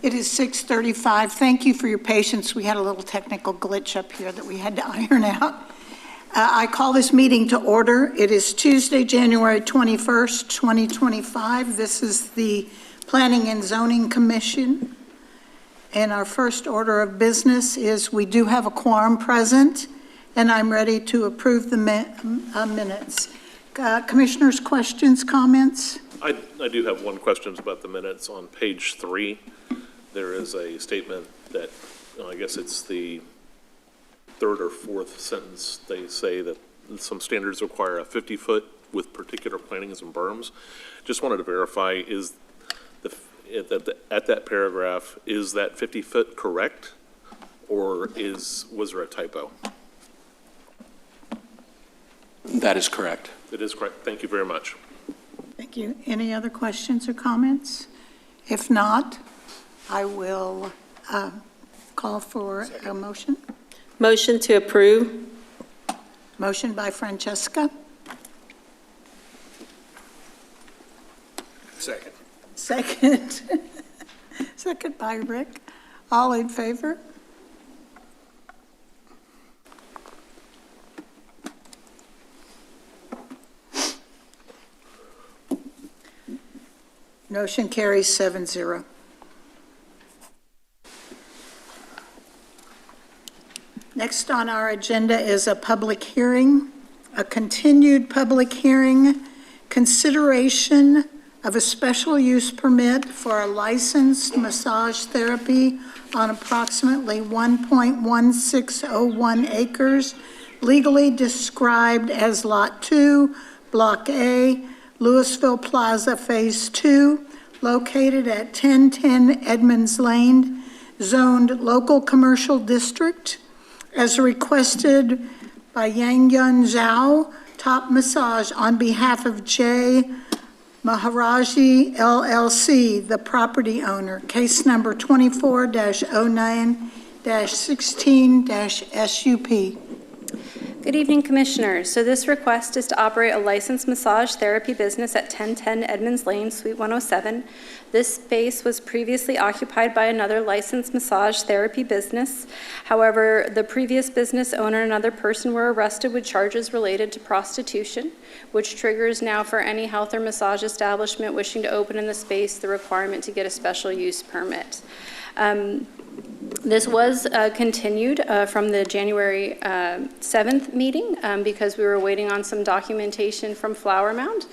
It is 6:35. Thank you for your patience. We had a little technical glitch up here that we had to iron out. I call this meeting to order. It is Tuesday, January 21st, 2025. This is the Planning and Zoning Commission. And our first order of business is we do have a quorum present, and I'm ready to approve the minutes. Commissioners, questions, comments? I do have one question about the minutes. On page 3, there is a statement that, I guess it's the third or fourth sentence. They say that some standards require a 50-foot with particular plantings and berms. Just wanted to verify, is at that paragraph, is that 50-foot correct, or was there a typo? That is correct. It is correct. Thank you very much. Thank you. Any other questions or comments? If not, I will call for a motion. Motion to approve. Motion by Francesca. Second. Second by Rick. All in favor? Motion carries 7-0. Next on our agenda is a public hearing, a continued public hearing, consideration of a special use permit for a licensed massage therapy on approximately 1.1601 acres, legally described as Lot 2, Block A, Lewisville Plaza Phase 2, located at 1010 Edmonds Lane, zoned local commercial district, as requested by Yang Yun Zhao, Top Massage, on behalf of J. Maharaji LLC, the property owner. Case number 24-09-16-SUP. Good evening, Commissioners. So this request is to operate a licensed massage therapy business at 1010 Edmonds Lane, Suite 107. This space was previously occupied by another licensed massage therapy business. However, the previous business owner and another person were arrested with charges related to prostitution, which triggers now for any health or massage establishment wishing to open in the space the requirement to get a special use permit. This was continued from the January 7th meeting because we were waiting on some documentation from Flower Mound.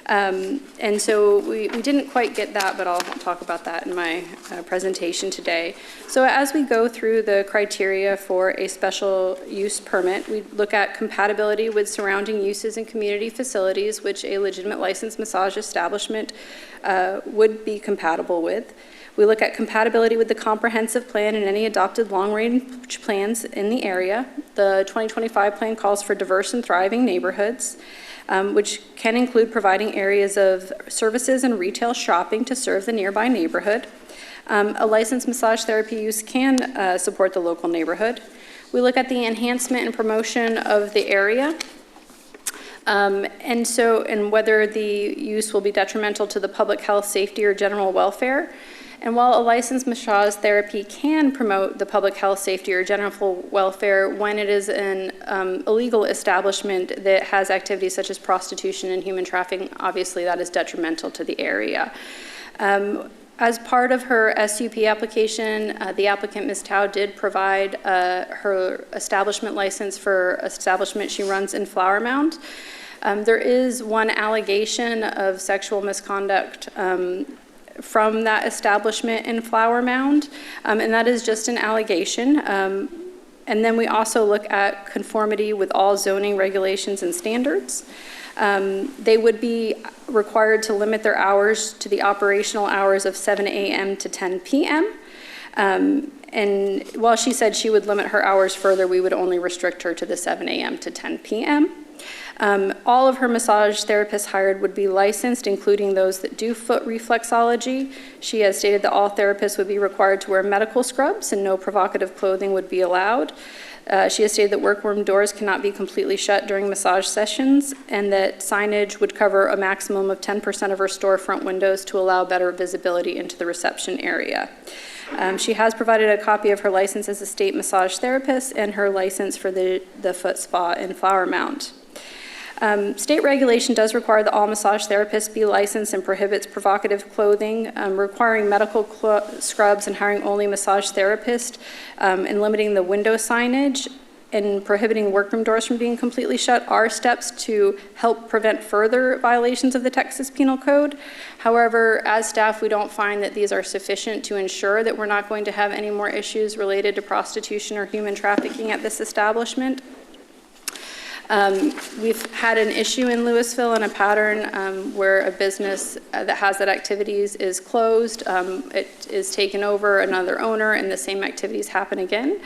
And so we didn't quite get that, but I'll talk about that in my presentation today. So as we go through the criteria for a special use permit, we look at compatibility with surrounding uses and community facilities, which a legitimate licensed massage establishment would be compatible with. We look at compatibility with the comprehensive plan and any adopted long-range plans in the area. The 2025 plan calls for diverse and thriving neighborhoods, which can include providing areas of services and retail shopping to serve the nearby neighborhood. A licensed massage therapy use can support the local neighborhood. We look at the enhancement and promotion of the area. And whether the use will be detrimental to the public health, safety, or general welfare. And while a licensed massage therapy can promote the public health, safety, or general welfare when it is an illegal establishment that has activities such as prostitution and human trafficking, obviously that is detrimental to the area. As part of her SUP application, the applicant, Ms. Tao, did provide her establishment license for establishment she runs in Flower Mound. There is one allegation of sexual misconduct from that establishment in Flower Mound, and that is just an allegation. And then we also look at conformity with all zoning regulations and standards. They would be required to limit their hours to the operational hours of 7 a.m. to 10 p.m. And while she said she would limit her hours further, we would only restrict her to the 7 a.m. to 10 p.m. All of her massage therapists hired would be licensed, including those that do foot reflexology. She has stated that all therapists would be required to wear medical scrubs and no provocative clothing would be allowed. She has stated that workroom doors cannot be completely shut during massage sessions, and that signage would cover a maximum of 10% of her storefront windows to allow better visibility into the reception area. She has provided a copy of her license as a state massage therapist and her license for the foot spa in Flower Mound. State regulation does require that all massage therapists be licensed and prohibits provocative clothing, requiring medical scrubs and hiring only massage therapists, and limiting the window signage and prohibiting workroom doors from being completely shut are steps to help prevent further violations of the Texas Penal Code. However, as staff, we don't find that these are sufficient to ensure that we're not going to have any more issues related to prostitution or human trafficking at this establishment. We've had an issue in Lewisville and a pattern where a business that has that activities is closed. It is taken over another owner and the same activities happen again.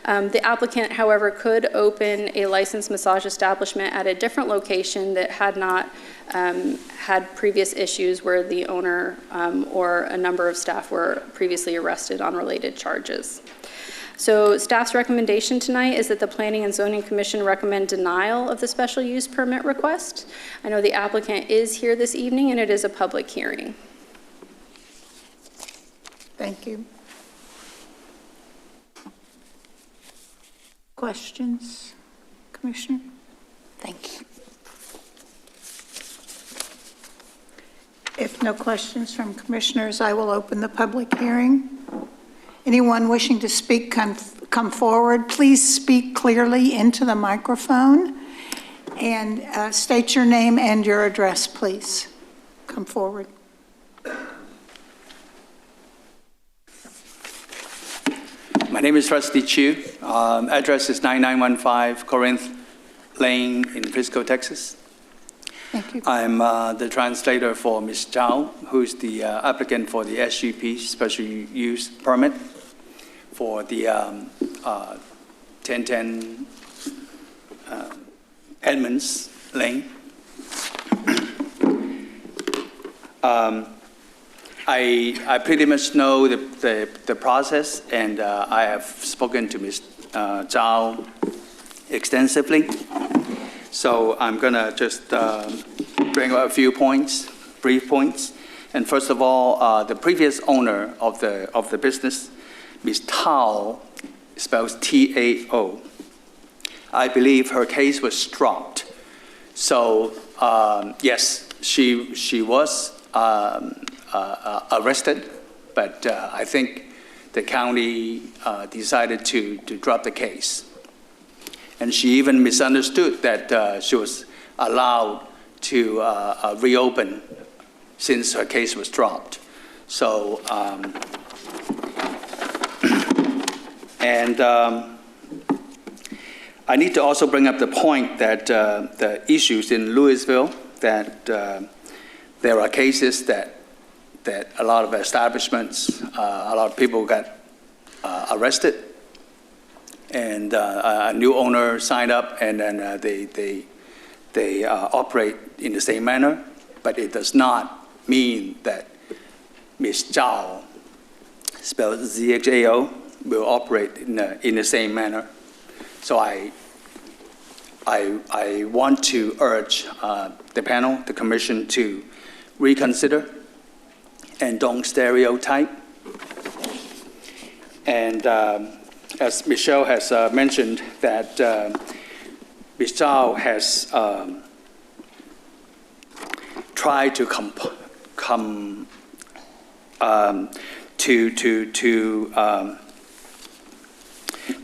The applicant, however, could open a licensed massage establishment at a different location that had not had previous issues where the owner or a number of staff were previously arrested on related charges. So staff's recommendation tonight is that the Planning and Zoning Commission recommend denial of the special use permit request. I know the applicant is here this evening and it is a public hearing. Thank you. Questions, Commissioner? Thank you. If no questions from commissioners, I will open the public hearing. Anyone wishing to speak, come forward. Please speak clearly into the microphone and state your name and your address, please. Come forward. My name is Rusty Chu. Address is 9915 Corinth Lane in Frisco, Texas. Thank you. I'm the translator for Ms. Zhao, who's the applicant for the SUP, Special Use Permit, for the 1010 Edmonds Lane. I pretty much know the process, and I have spoken to Ms. Zhao extensively. So I'm gonna just bring up a few points, brief points. And first of all, the previous owner of the business, Ms. Tao, spells T-A-O. I believe her case was dropped. So yes, she was arrested, but I think the county decided to drop the case. And she even misunderstood that she was allowed to reopen since her case was dropped. So, I need to also bring up the point that the issues in Lewisville, that there are cases that a lot of establishments, a lot of people got arrested, and a new owner signed up, and then they operate in the same manner, but it does not mean that Ms. Zhao, spelled Z-H-A-O, will operate in the same manner. So I want to urge the panel, the commission, to reconsider and don't stereotype. And as Michelle has mentioned, that Ms. Zhao has tried to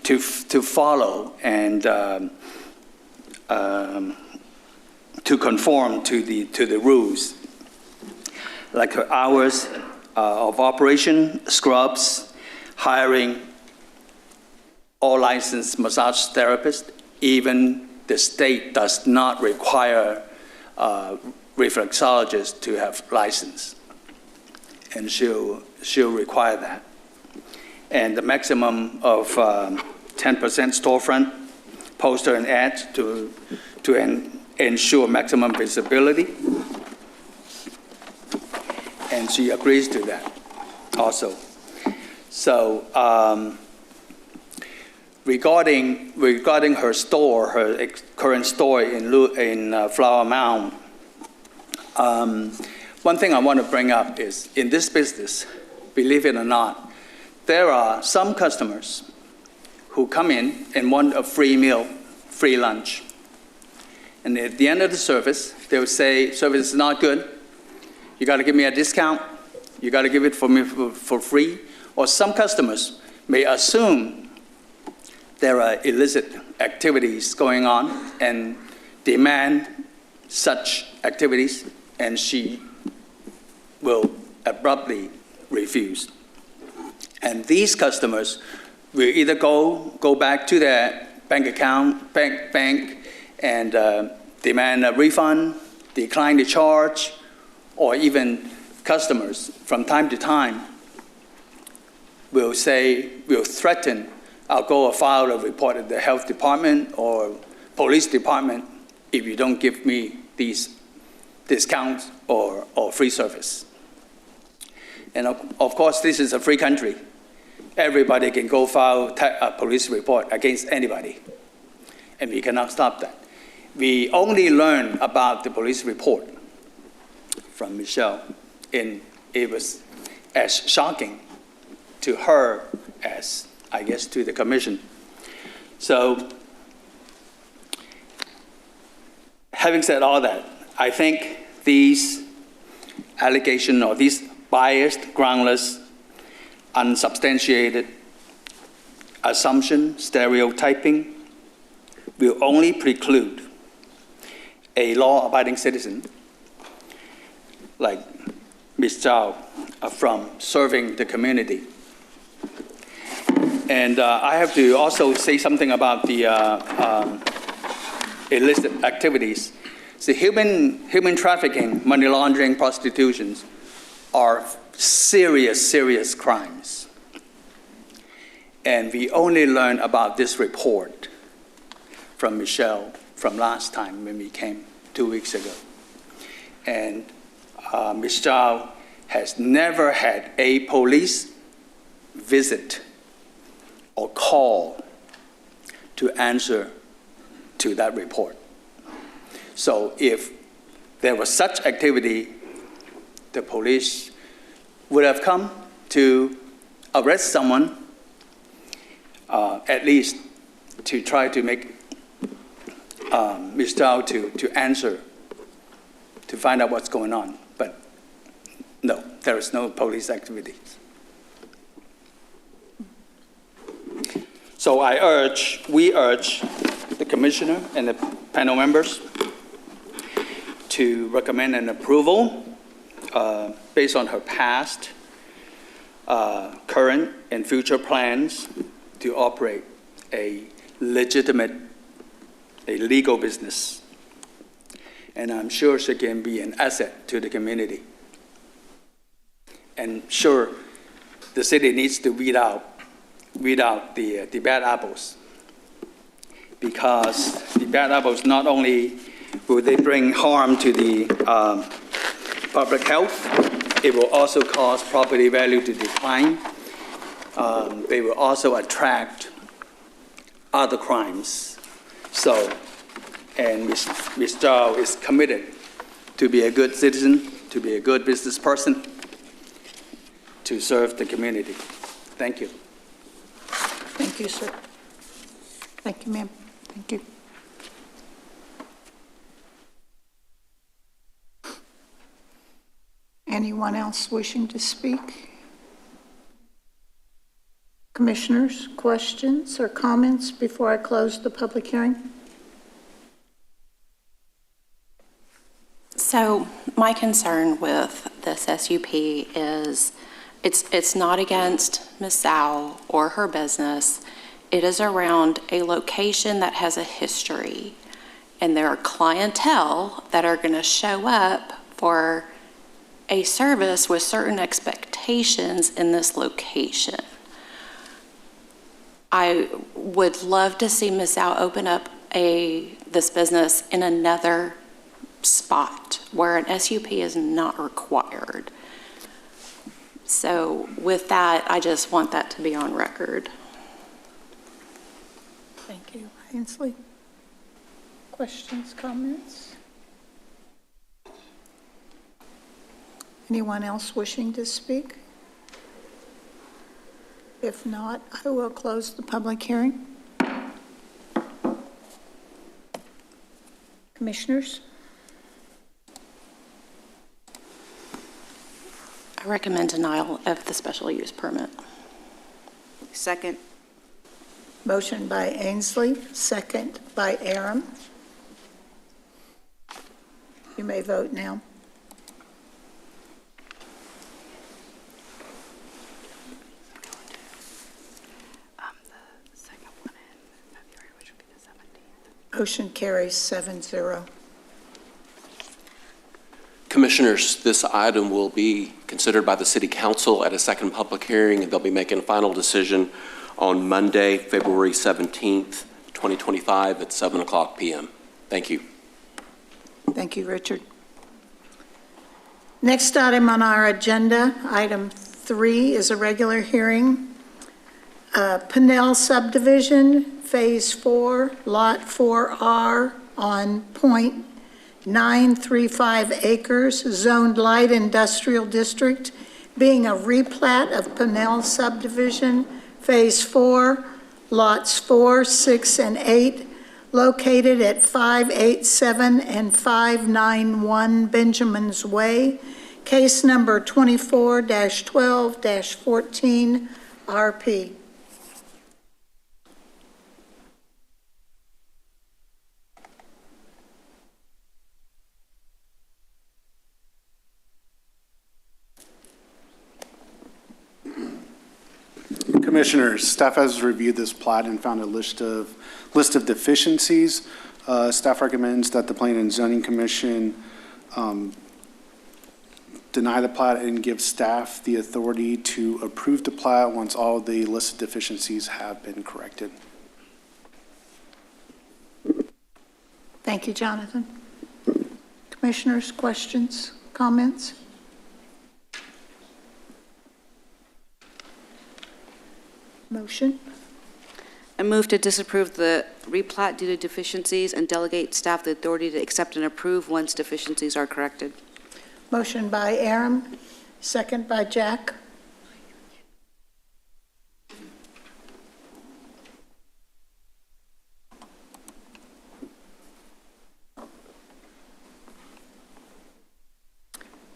to follow and to conform to the rules, like her hours of operation, scrubs, hiring all licensed massage therapists. Even the state does not require reflexologists to have license, and she'll require that. And the maximum of 10% storefront poster and ad to ensure maximum visibility. And she agrees to that also. So regarding her store, her current store in Flower Mound, one thing I want to bring up is in this business, believe it or not, there are some customers who come in and want a free meal, free lunch. And at the end of the service, they will say, service is not good. You got to give me a discount. You got to give it for me for free. Or some customers may assume there are illicit activities going on and demand such activities, and she will abruptly refuse. And these customers will either go back to their bank account, bank and demand a refund, decline the charge, or even customers from time to time will threaten, I'll go file a report at the health department or police department if you don't give me these discounts or free service. And of course, this is a free country. Everybody can go file a police report against anybody, and we cannot stop that. We only learned about the police report from Michelle, and it was as shocking to her as, I guess, to the commission. So, having said all that, I think these allegations or these biased, groundless, unsubstantiated assumption, stereotyping, will only preclude a law-abiding citizen like Ms. Zhao from serving the community. And I have to also say something about the illicit activities. So human trafficking, money laundering, prostitutions are serious crimes. And we only learned about this report from Michelle from last time when we came 2 weeks ago. And Ms. Zhao has never had a police visit or call to answer to that report. So if there was such activity, the police would have come to arrest someone, at least to try to make Ms. Zhao to answer, to find out what's going on. But no, there is no police activity. So we urge the commissioner and the panel members to recommend an approval based on her past, current, and future plans to operate a legitimate, a legal business. And I'm sure she can be an asset to the community. And sure, the city needs to weed out the bad apples, because the bad apples not only will they bring harm to the public health, it will also cause property value to decline. They will also attract other crimes. So, and Ms. Zhao is committed to be a good citizen, to be a good business person, to serve the community. Thank you. Thank you, sir. Thank you, ma'am. Thank you. Anyone else wishing to speak? Commissioners, questions or comments before I close the public hearing? So my concern with this SUP is it's not against Ms. Zhao or her business. It is around a location that has a history, and there are clientele that are going to show up for a service with certain expectations in this location. I would love to see Ms. Zhao open up this business in another spot where an SUP is not required. So with that, I just want that to be on record. Thank you. Ainsley? Questions, comments? Anyone else wishing to speak? If not, I will close the public hearing. Commissioners? I recommend denial of the special use permit. Second. Motion by Ainsley, second by Aram. You may vote now. The second one in February, which would be the 17th. Motion carries 7-0. Commissioners, this item will be considered by the City Council at a second public hearing, and they'll be making a final decision on Monday, February 17th, 2025 at 7:00 p.m. Thank you. Thank you, Richard. Next item on our agenda, item 3, is a regular hearing. Pinnell subdivision, Phase 4, Lot 4R on .935 acres, zoned light industrial district, being a replat of Pinnell subdivision, Phase 4, Lots 4, 6, and 8, located at 587 and 591 Benjamin's Way, case number 24-12-14 RP. Commissioners, staff has reviewed this plat and found a list of deficiencies. Staff recommends that the Planning and Zoning Commission deny the plat and give staff the authority to approve the plat once all the listed deficiencies have been corrected. Thank you, Jonathan. Commissioners, questions, comments? Motion? I move to disapprove the replat due to deficiencies and delegate staff the authority to accept and approve once deficiencies are corrected. Motion by Aram, second by Jack.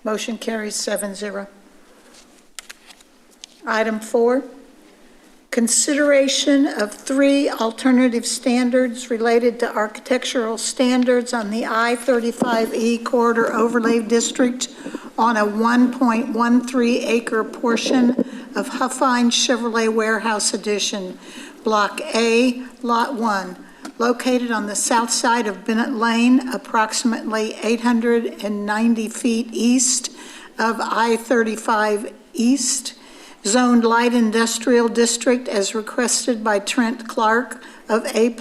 Motion carries 7-0. Item 4, consideration of 3 alternative standards related to architectural standards on the I-35E Corridor Overlay District on a 1.13 acre portion of Huffine Chevrolet Warehouse Edition, Block A, Lot 1, located on the south side of Bennett Lane, approximately 890 feet east of I-35 East, zoned light industrial district as requested by Trent Clark of A+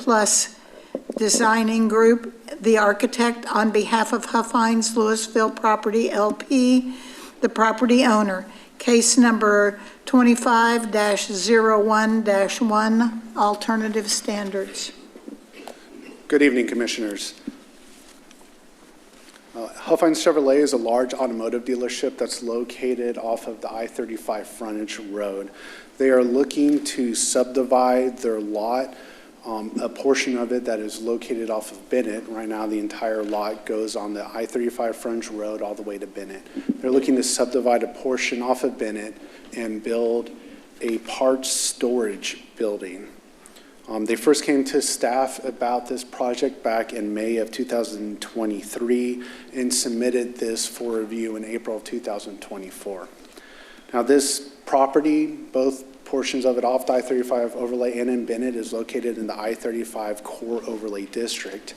Designing Group, the architect, on behalf of Huffine's Lewisville Property LP, the property owner. Case number 25-01-1, alternative standards. Good evening, Commissioners. Huffine Chevrolet is a large automotive dealership that's located off of the I-35 frontage road. They are looking to subdivide their lot, a portion of it that is located off of Bennett. Right now, the entire lot goes on the I-35 frontage road all the way to Bennett. They're looking to subdivide a portion off of Bennett and build a parts storage building. They first came to staff about this project back in May of 2023 and submitted this for review in April of 2024. Now, this property, both portions of it off the I-35 overlay and in Bennett, is located in the I-35 core overlay district,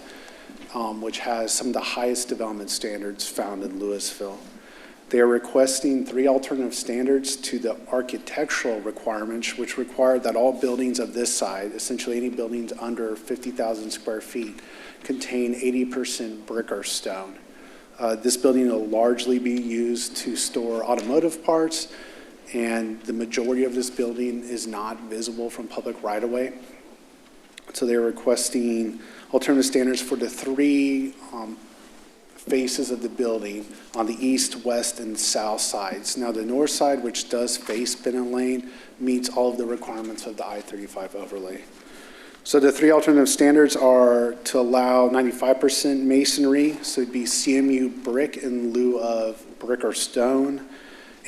which has some of the highest development standards found in Lewisville. They are requesting 3 alternative standards to the architectural requirements, which require that all buildings of this size, essentially any buildings under 50,000 square feet, contain 80% brick or stone. This building will largely be used to store automotive parts, and the majority of this building is not visible from public right-of-way. So they're requesting alternative standards for the three faces of the building on the east, west, and south sides. Now, the north side, which does face Bennett Lane, meets all of the requirements of the I-35 overlay. So the three alternative standards are to allow 95% masonry, so it'd be CMU brick in lieu of brick or stone,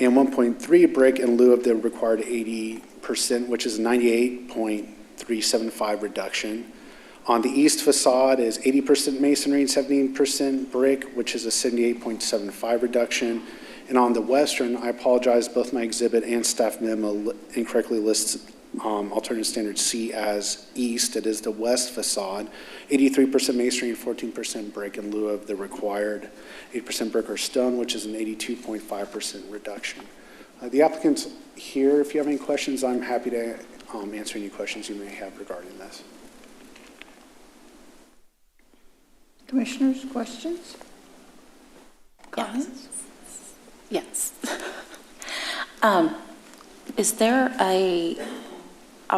and 1.3 brick in lieu of the required 80%, which is 98.375 reduction. On the east facade is 80% masonry and 17% brick, which is a 78.75 reduction. And on the western, I apologize, both my exhibit and staff memo incorrectly lists alternative standard C as east. It is the west facade, 83% masonry and 14% brick in lieu of the required 8% brick or stone, which is an 82.5% reduction. The applicant's here. If you have any questions, I'm happy to answer any questions you may have regarding this. Commissioners, questions? Comments? Yes. Is there I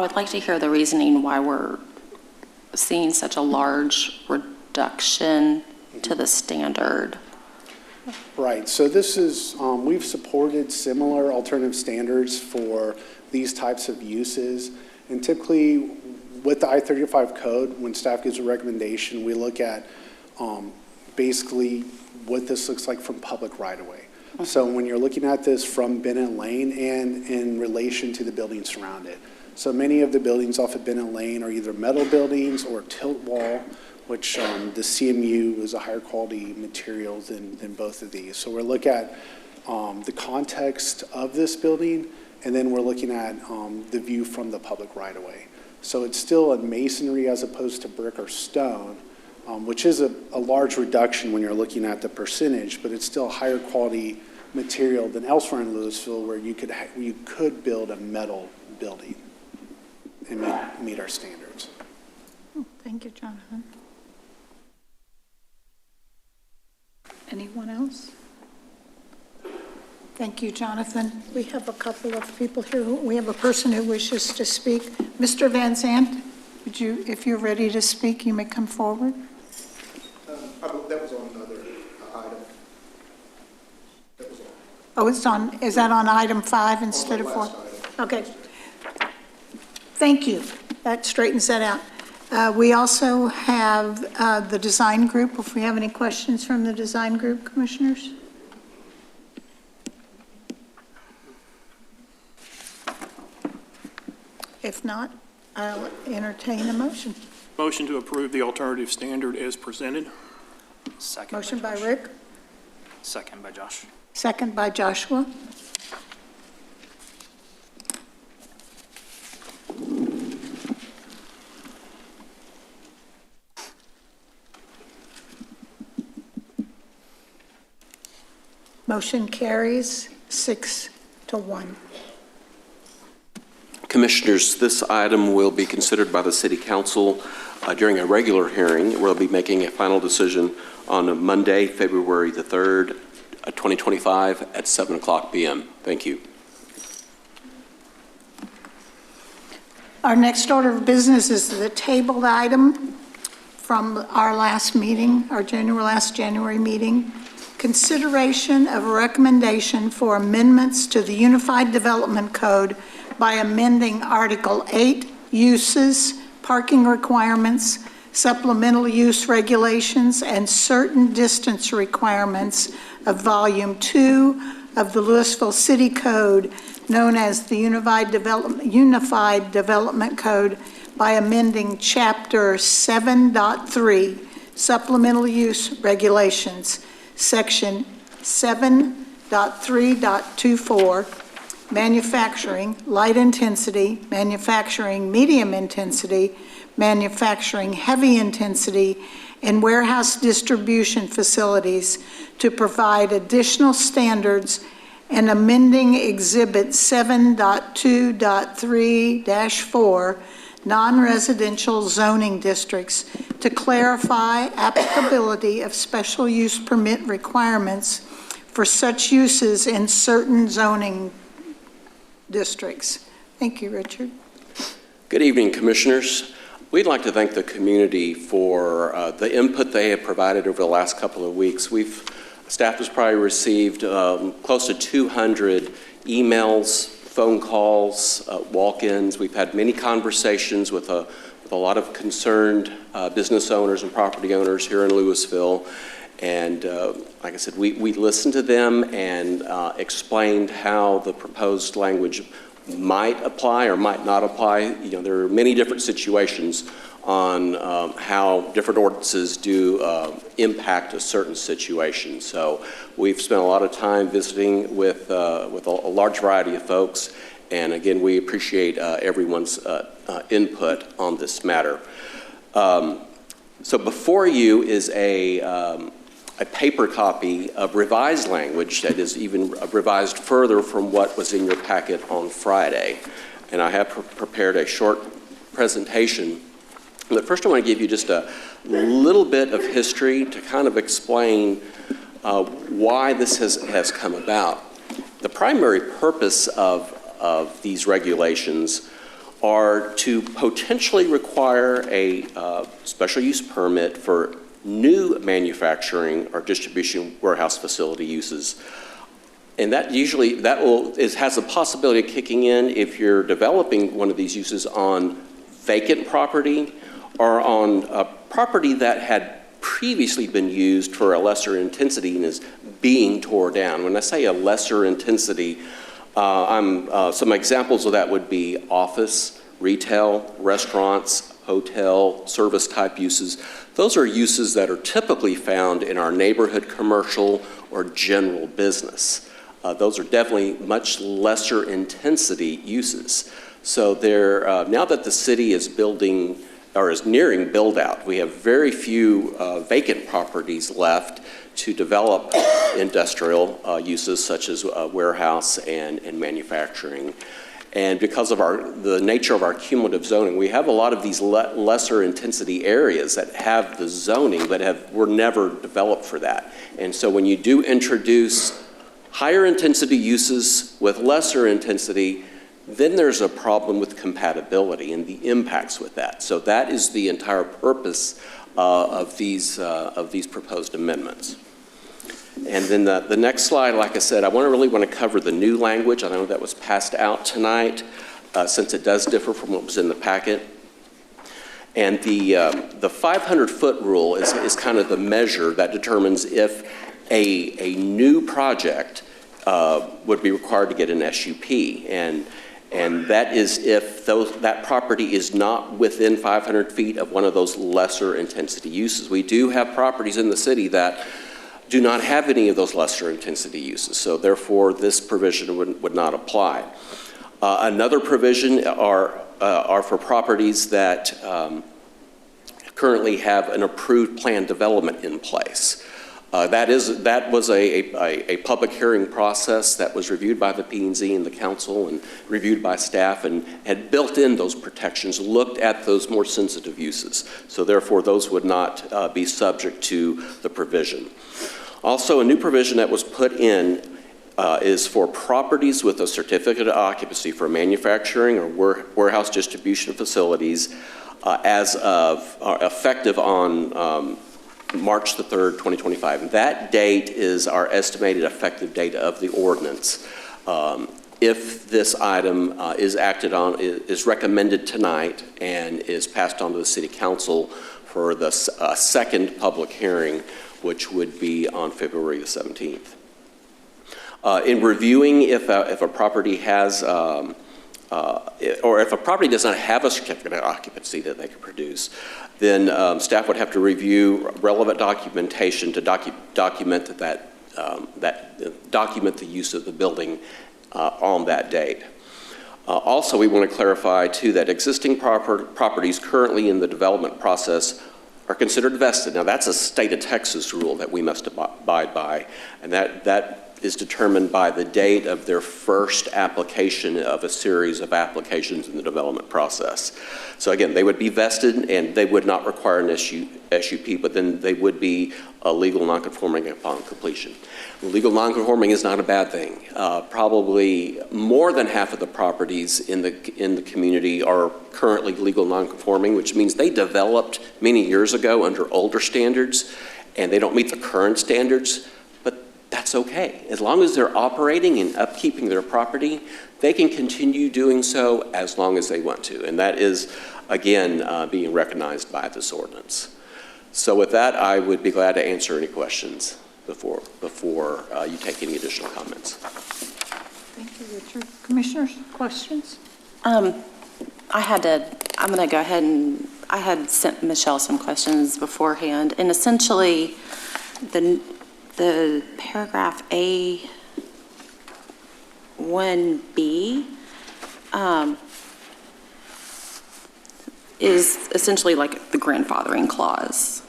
would like to hear the reasoning why we're seeing such a large reduction to the standard. Right, so this is, we've supported similar alternative standards for these types of uses. And typically, with the I-35 code, when staff gives a recommendation, we look at basically what this looks like from public right-of-way. So when you're looking at this from Bennett Lane and in relation to the buildings surrounding it. So many of the buildings off of Bennett Lane are either metal buildings or tilt wall, which the CMU is a higher quality material than both of these. So we're looking at the context of this building, and then we're looking at the view from the public right-of-way. So it's still a masonry as opposed to brick or stone, which is a large reduction when you're looking at the percentage, but it's still a higher quality material than elsewhere in Lewisville where you could build a metal building and meet our standards. Thank you, Jonathan. Anyone else? Thank you, Jonathan. We have a couple of people here. We have a person who wishes to speak. Mr. Van Zandt, would you, if you're ready to speak, you may come forward. That was on another item. That was on. Oh, it's on, is that on item 5 instead of 4? Okay. Thank you. That straightens that out. We also have the design group. If we have any questions from the design group, commissioners? If not, I'll entertain a motion. Motion to approve the alternative standard as presented. Second. Motion by Rick, Second by Josh. second by Joshua. Motion carries 6-1. Commissioners, this item will be considered by the City Council during a regular hearing. We'll be making a final decision on Monday, February the 3rd, 2025 at 7:00 p.m. Thank you. Our next order of business is the tabled item from our last meeting, our last January meeting. Consideration of a recommendation for amendments to the Unified Development Code by amending Article 8, Uses, Parking Requirements, Supplemental Use Regulations, and certain distance requirements of Volume 2 of the Lewisville City Code, known as the Unified Development Code, by amending Chapter 7.3, Supplemental Use Regulations, Section 7.3.24, manufacturing, light intensity, manufacturing, medium intensity, manufacturing, heavy intensity, and warehouse distribution facilities to provide additional standards and amending Exhibit 7.2.3-4, non-residential zoning districts to clarify applicability of special use permit requirements for such uses in certain zoning districts. Thank you, Richard. Good evening, Commissioners. We'd like to thank the community for the input they have provided over the last couple of weeks. Staff has probably received close to 200 emails, phone calls, walk-ins. We've had many conversations with a lot of concerned business owners and property owners here in Lewisville. And like I said, we listened to them and explained how the proposed language might apply or might not apply. You know, there are many different situations on how different ordinances do impact a certain situation. So we've spent a lot of time visiting with a large variety of folks. And again, we appreciate everyone's input on this matter. So before you is a paper copy of revised language that is even revised further from what was in your packet on Friday. And I have prepared a short presentation. But first I want to give you just a little bit of history to kind of explain why this has come about. The primary purpose of these regulations are to potentially require a special use permit for new manufacturing or distribution warehouse facility uses. And that usually has a possibility of kicking in if you're developing one of these uses on vacant property or on a property that had previously been used for a lesser intensity and is being torn down. When I say a lesser intensity, some examples of that would be office, retail, restaurants, hotel, service type uses. Those are uses that are typically found in our neighborhood commercial or general business. Those are definitely much lesser intensity uses. So now that the city is building or is nearing build out, we have very few vacant properties left to develop industrial uses such as warehouse and manufacturing. And because of the nature of our cumulative zoning, we have a lot of these lesser intensity areas that have the zoning but were never developed for that. And so when you do introduce higher intensity uses with lesser intensity, then there's a problem with compatibility and the impacts with that. So that is the entire purpose of these proposed amendments. And then the next slide, like I said, I really want to cover the new language. I know that was passed out tonight since it does differ from what was in the packet. And the 500-foot rule is kind of the measure that determines if a new project would be required to get an SUP. And that is if that property is not within 500 feet of one of those lesser intensity uses. We do have properties in the city that do not have any of those lesser intensity uses. So therefore, this provision would not apply. Another provision are for properties that currently have an approved plan development in place. That was a public hearing process that was reviewed by the P&Z and the council and reviewed by staff and had built in those protections, looked at those more sensitive uses. So therefore, those would not be subject to the provision. Also, a new provision that was put in is for properties with a certificate of occupancy for manufacturing or warehouse distribution facilities effective on March the 3rd, 2025. And that date is our estimated effective date of the ordinance. If this item is acted on, is recommended tonight and is passed on to the City Council for the second public hearing, which would be on February the 17th. In reviewing if a property has, or if a property does not have a certificate of occupancy that they can produce, then staff would have to review relevant documentation to document the use of the building on that date. Also, we want to clarify too that existing properties currently in the development process are considered vested. Now, that's a state of Texas rule that we must abide by, and that is determined by the date of their first application of a series of applications in the development process. So again, they would be vested and they would not require an SUP, but then they would be a legal nonconforming upon completion. Legal nonconforming is not a bad thing. Probably more than half of the properties in the community are currently legal nonconforming, which means they developed many years ago under older standards, and they don't meet the current standards, but that's okay. As long as they're operating and upkeeping their property, they can continue doing so as long as they want to, and that is, again, being recognized by this ordinance. So with that, I would be glad to answer any questions before you take any additional comments. Thank you, Richard. Commissioners, questions? I'm going to go ahead and, I had sent Michelle some questions beforehand, and essentially the paragraph A1B is essentially like the grandfathering clause.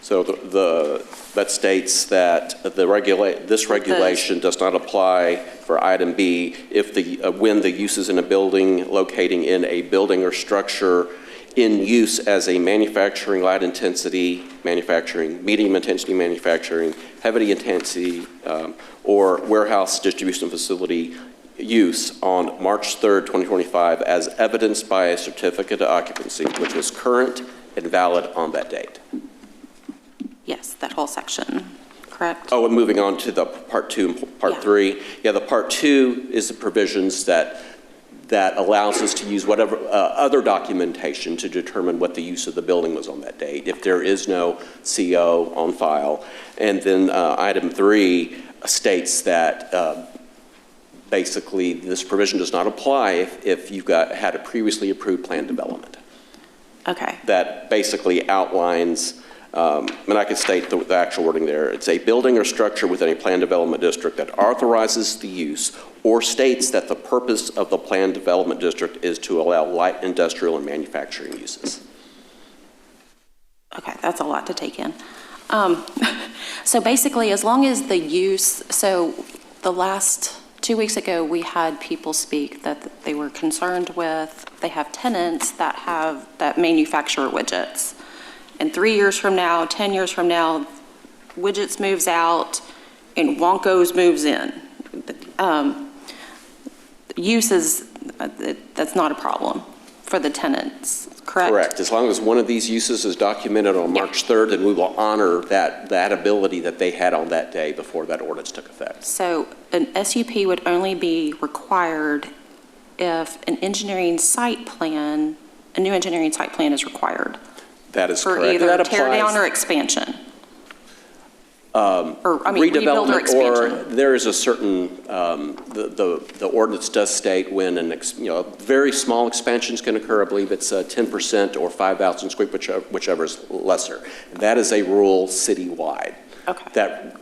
So that states that this regulation does not apply for item B if when the use is in a building locating in a building or structure in use as a manufacturing, light intensity manufacturing, medium intensity manufacturing, heavy intensity, or warehouse distribution facility use on March 3rd, 2025, as evidenced by a certificate of occupancy, which was current and valid on that date. Yes, that whole section, correct? Oh, and moving on to the part 2 and part 3. Yeah, the part 2 is the provisions that allows us to use whatever other documentation to determine what the use of the building was on that date, if there is no CO on file. And then item 3 states that basically this provision does not apply if you've had a previously approved plan development. Okay. That basically outlines, and I can state the actual wording there. It's a building or structure within a planned development district that authorizes the use or states that the purpose of the planned development district is to allow light industrial and manufacturing uses. Okay, that's a lot to take in. So basically, as long as the use, so the last 2 weeks ago, we had people speak that they were concerned with, they have tenants that manufacture widgets. And 3 years from now, 10 years from now, widgets moves out and Wonkos moves in. Uses, that's not a problem for the tenants, correct? Correct. As long as one of these uses is documented on March 3rd, then we will honor that ability that they had on that day before that ordinance took effect. So an SUP would only be required if a new engineering site plan is required. That is for correct. either tear down or expansion. Rebuild or expansion. Or there is a certain, the ordinance does state when very small expansions can occur. I believe it's 10% or 5,000 square, whichever is lesser. That is a rule citywide. Okay. That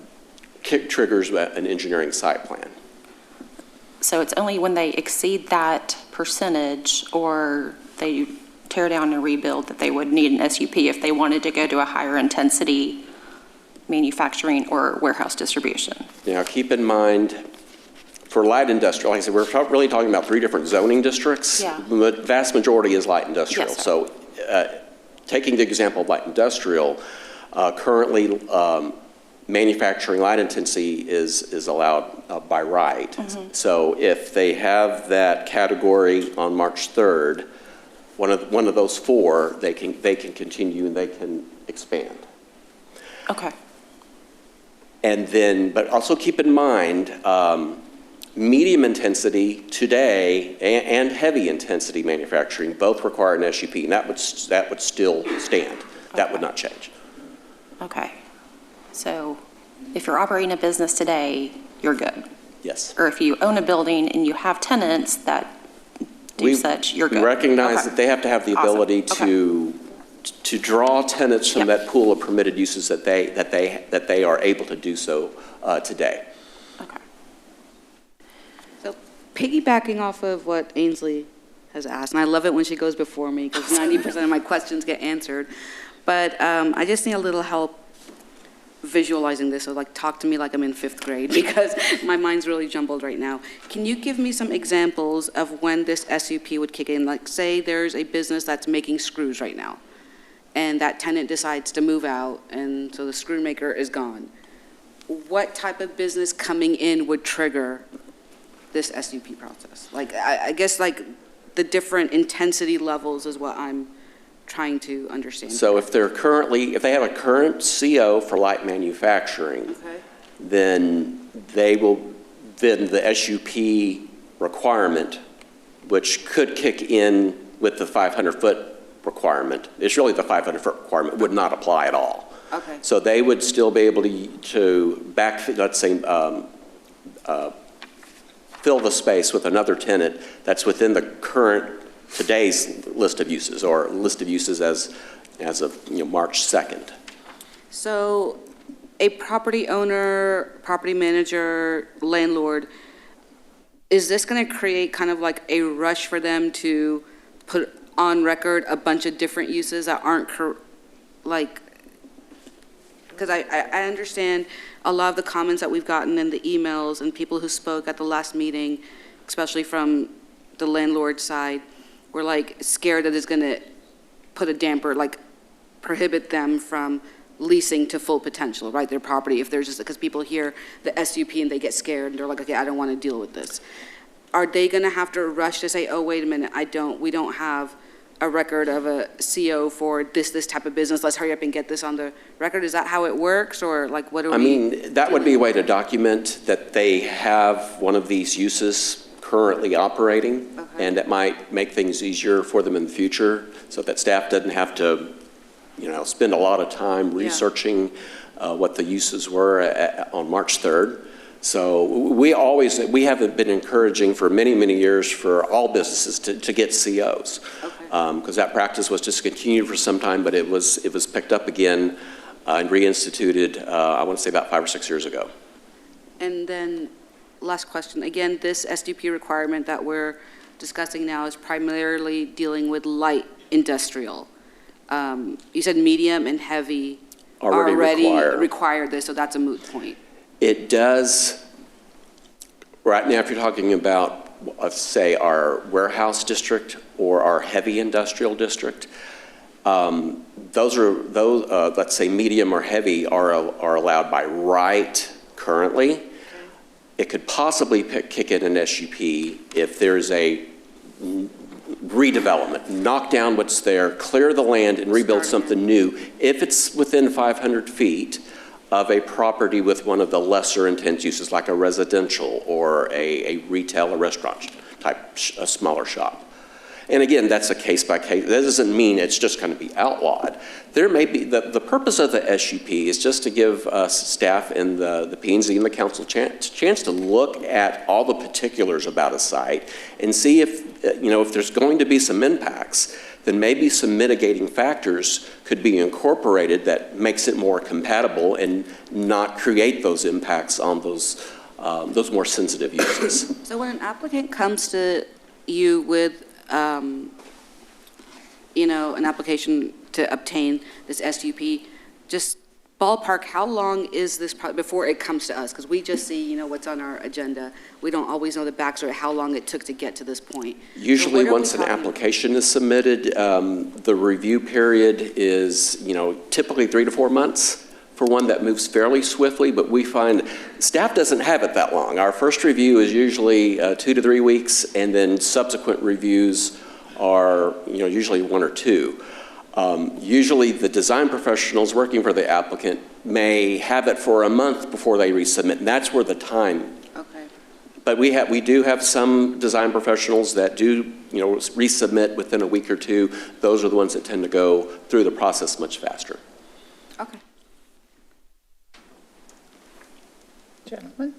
triggers an engineering site plan. So it's only when they exceed that percentage or they tear down and rebuild that they would need an SUP if they wanted to go to a higher intensity manufacturing or warehouse distribution. Now, keep in mind, for light industrial, like I said, we're really talking about 3 different zoning districts. Yeah. The vast majority is light industrial. Yes, so taking the example of light industrial, currently manufacturing light intensity is allowed by right. Mm-hmm. So if they have that category on March 3rd, one of those 4, they can continue and they can expand. Okay. And then, but also keep in mind, medium intensity today and heavy intensity manufacturing both require an SUP, and that would still stand. Okay. That would not change. Okay. So if you're operating a business today, you're good. Yes. Or if you own a building and you have tenants that do such, you're good. We recognize that they have to have the ability to draw tenants from that pool of permitted uses that they are able to do so today. Okay. So piggybacking off of what Ainsley has asked, and I love it when she goes before me because 90% of my questions get answered, but I just need a little help. visualizing this, so like talk to me like I'm in 5th grade because my mind's really jumbled right now. Can you give me some examples of when this SUP would kick in? Like say there's a business that's making screws right now and that tenant decides to move out and so the screw maker is gone. What type of business coming in would trigger this SUP process? Like, I guess like the different intensity levels is what I'm trying to understand. So if they have a current CO for light manufacturing, Okay. then the SUP requirement, which could kick in with the 500-foot requirement, it's really the 500-foot requirement, would not apply at all. Okay. So they would still be able to let's say, fill the space with another tenant that's within the today's list of uses or list of uses as of March 2nd. So a property owner, property manager, landlord, is this going to create kind of like a rush for them to put on record a bunch of different uses that aren't because I understand a lot of the comments that we've gotten in the emails and people who spoke at the last meeting, especially from the landlord side, were like scared that it's going to put a damper, like prohibit them from leasing to full potential, right? Their property, if there's just, because people hear the SUP and they get scared and they're like, okay, I don't want to deal with this. Are they going to have to rush to say, oh, wait a minute, we don't have a record of a CO for this type of business, let's hurry up and get this on the record? Is that how it works, or like what do we? I mean, that would be a way to document that they have one of these uses currently operating, Okay. and that might make things easier for them in the future, so that staff doesn't have to, spend a lot of time researching what the uses were on March 3rd. So we haven't been encouraging for many, many years for all businesses to get COs. Okay. Because that practice was discontinued for some time, but it was picked up again and reinstituted, I want to say about 5 or 6 years ago. And then, last question. Again, this SDP requirement that we're discussing now is primarily dealing with light industrial. You said medium and heavy already require this, so that's a moot point. It does, right now, if you're talking about, let's say, our warehouse district or our heavy industrial district, those, let's say, medium or heavy are allowed by right currently. Okay. It could possibly kick in an SUP if there's a redevelopment, knock down what's there, clear the land, and rebuild something new. If it's within 500 feet of a property with one of the lesser intense uses, like a residential or a retail or restaurant type, a smaller shop. And again, that's a case by case. That doesn't mean it's just going to be outlawed. There may be, the purpose of the SUP is just to give staff and the P&Z and the council chance to look at all the particulars about a site and see if there's going to be some impacts, then maybe some mitigating factors could be incorporated that makes it more compatible and not create those impacts on those more sensitive uses. So when an applicant comes to you with an application to obtain this SUP, just ballpark, how long is this before it comes to us? Because we just see, what's on our agenda. We don't always know the backstory, how long it took to get to this point. Usually once an application is submitted, the review period is, typically 3 to 4 months for one that moves fairly swiftly, but we find staff doesn't have it that long. Our first review is usually 2 to 3 weeks, and then subsequent reviews are, usually 1 or 2. Usually the design professionals working for the applicant may have it for a month before they resubmit, and that's where the time. Okay. But we do have some design professionals that do, resubmit within a week or 2. Those are the ones that tend to go through the process much faster. Okay. Gentlemen?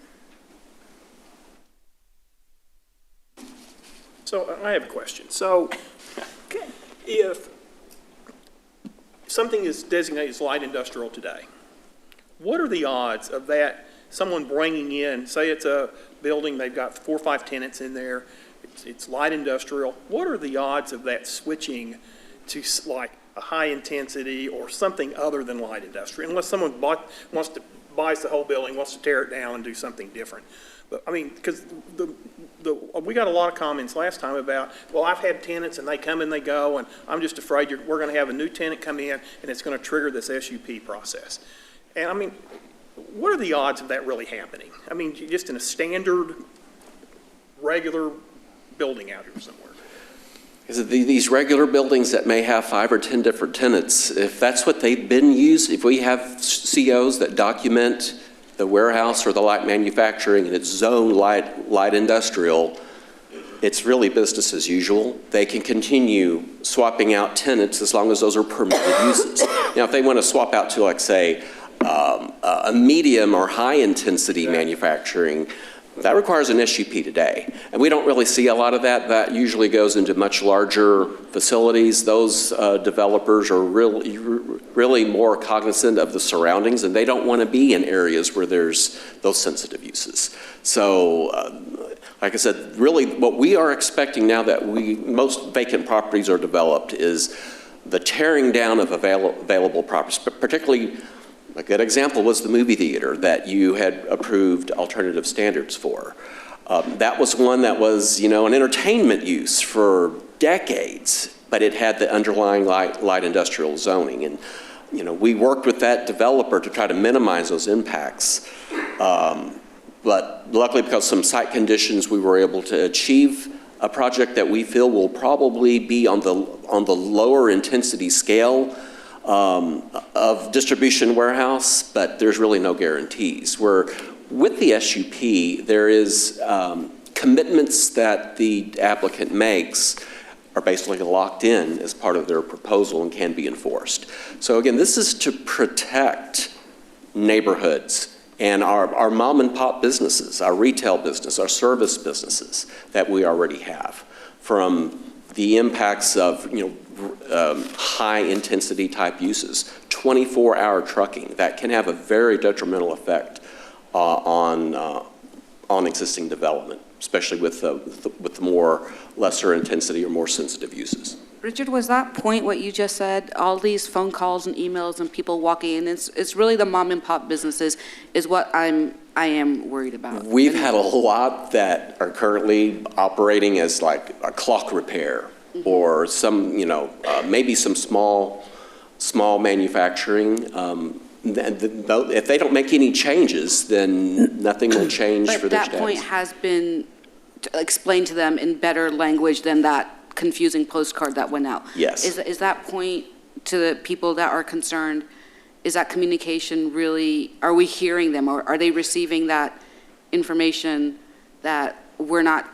So I have a question. So if something is designated as light industrial today, what are the odds of that, someone bringing in, say it's a building, they've got 4 or 5 tenants in there, it's light industrial, what are the odds of that switching to like a high intensity or something other than light industrial, unless someone buys the whole building, wants to tear it down and do something different. But, I mean, because we got a lot of comments last time about, well, I've had tenants and they come and they go, and I'm just afraid we're going to have a new tenant come in and it's going to trigger this SUP process. And I mean, what are the odds of that really happening? I mean, just in a standard, regular building out here somewhere. These regular buildings that may have 5 or 10 different tenants, if that's what they've been used, if we have COs that document the warehouse or the light manufacturing and it's zone light industrial, it's really business as usual. They can continue swapping out tenants as long as those are permitted uses. Now, if they want to swap out to, like, say, a medium or high intensity manufacturing, that requires an SUP today. And we don't really see a lot of that. That usually goes into much larger facilities. Those developers are really more cognizant of the surroundings, and they don't want to be in areas where there's those sensitive uses. So, like I said, really what we are expecting now that most vacant properties are developed is the tearing down of available properties, particularly. A good example was the movie theater that you had approved alternative standards for. That was one that was, an entertainment use for decades, but it had the underlying light industrial zoning. And, we worked with that developer to try to minimize those impacts. But luckily, because some site conditions, we were able to achieve a project that we feel will probably be on the lower intensity scale of distribution warehouse, but there's really no guarantees. Where with the SUP, there is commitments that the applicant makes are basically locked in as part of their proposal and can be enforced. So again, this is to protect neighborhoods and our mom and pop businesses, our retail business, our service businesses that we already have from the impacts of, high intensity type uses, 24-hour trucking that can have a very detrimental effect on existing development, especially with the more lesser intensity or more sensitive uses. Richard, was that point what you just said? All these phone calls and emails and people walking in, it's really the mom and pop businesses is what I am worried about. We've had a lot that are currently operating as like a clock repair or some, maybe some small manufacturing. If they don't make any changes, then nothing will change for their status. But that point has been explained to them in better language than that confusing postcard that went out. Yes. Is that point to the people that are concerned, is that communication really, are we hearing them, or are they receiving that information that we're not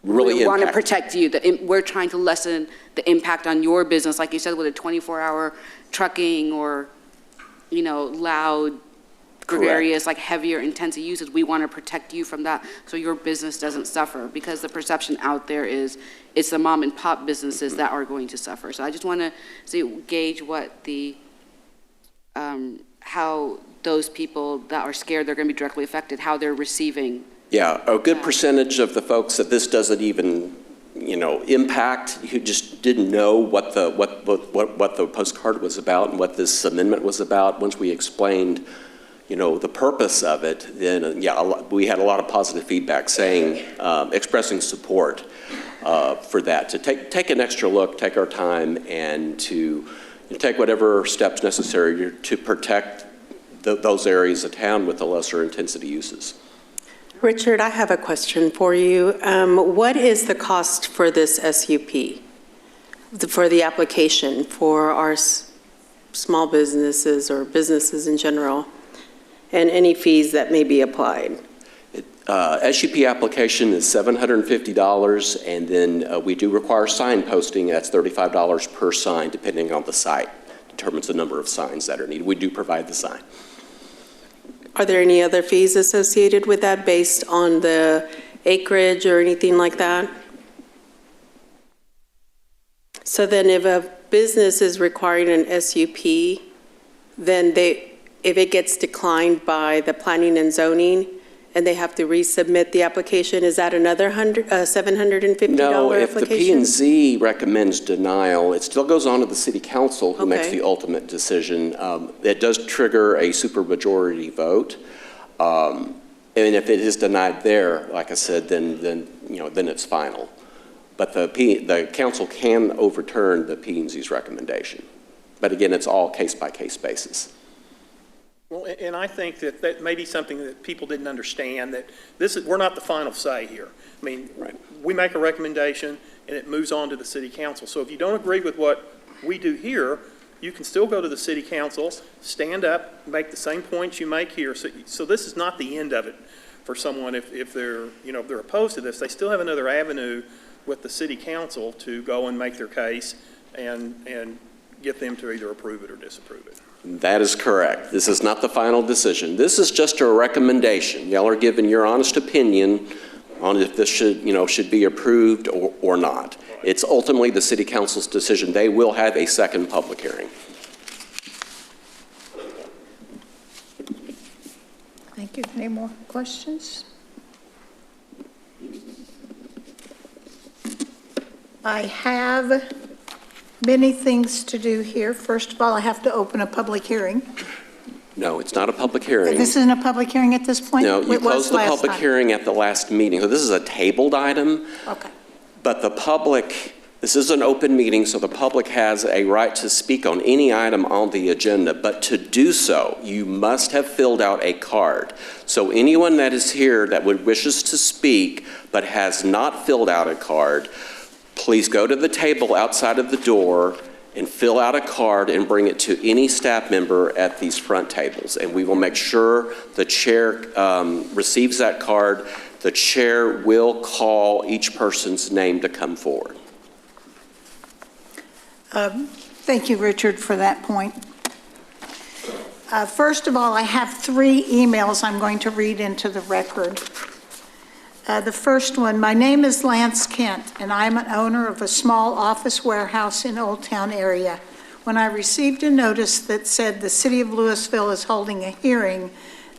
really we want to protect you, that we're trying to lessen the impact on your business, like you said, with a 24-hour trucking or, loud, gregarious, like heavier, intensive uses. We want to protect you from that so your business doesn't suffer, because the perception out there is it's the mom and pop businesses that are going to suffer. So I just want to gauge what the, how those people that are scared they're going to be directly affected, how they're receiving. Yeah, a good percentage of the folks that this doesn't even, impact, who just didn't know what the postcard was about and what this amendment was about. Once we explained, the purpose of it, then we had a lot of positive feedback saying, expressing support for that, to take an extra look, take our time, and to take whatever steps necessary to protect those areas of town with the lesser intensity uses. Richard, I have a question for you. What is the cost for this SUP, for the application for our small businesses or businesses in general, and any fees that may be applied? SUP application is $750, and then we do require sign posting. That's $35 per sign, depending on the site. Determines the number of signs that are needed. We do provide the sign. Are there any other fees associated with that based on the acreage or anything like that? So then if a business is requiring an SUP, then if it gets declined by the planning and zoning, and they have to resubmit the application. Is that another $750 No, if the application? P&Z recommends denial, it still goes on to the city council who makes Okay. the ultimate decision. It does trigger a supermajority vote. And if it is denied there, like I said, then it's final. But the council can overturn the P&Z's recommendation. But again, it's all case-by-case basis. Well, and I think that may be something that people didn't understand, that we're not the final say here. I mean, Right. we make a recommendation and it moves on to the city council. So if you don't agree with what we do here, you can still go to the city council, stand up, make the same points you make here. So this is not the end of it for someone if they're opposed to this. They still have another avenue with the city council to go and make their case and get them to either approve it or disapprove it. That is correct. This is not the final decision. This is just a recommendation. Y'all are giving your honest opinion on if this should be approved or not. It's ultimately the city council's decision. They will have a second public hearing. Thank you. Any more questions? I have many things to do here. First of all, I have to open a public hearing. No, it's not a public hearing. This isn't a public hearing at this point? No, you It was closed the last public time. hearing at the last meeting. So this is a tabled item. Okay. But this is an open meeting, so the public has a right to speak on any item on the agenda. But to do so, you must have filled out a card. So anyone that is here that wishes to speak but has not filled out a card, please go to the table outside of the door and fill out a card and bring it to any staff member at these front tables. And we will make sure the chair receives that card. The chair will call each person's name to come forward. Thank you, Richard, for that point. First of all, I have 3 emails I'm going to read into the record. The first one, my name is Lance Kent, and I'm an owner of a small office warehouse in Old Town area. When I received a notice that said the city of Lewisville is holding a hearing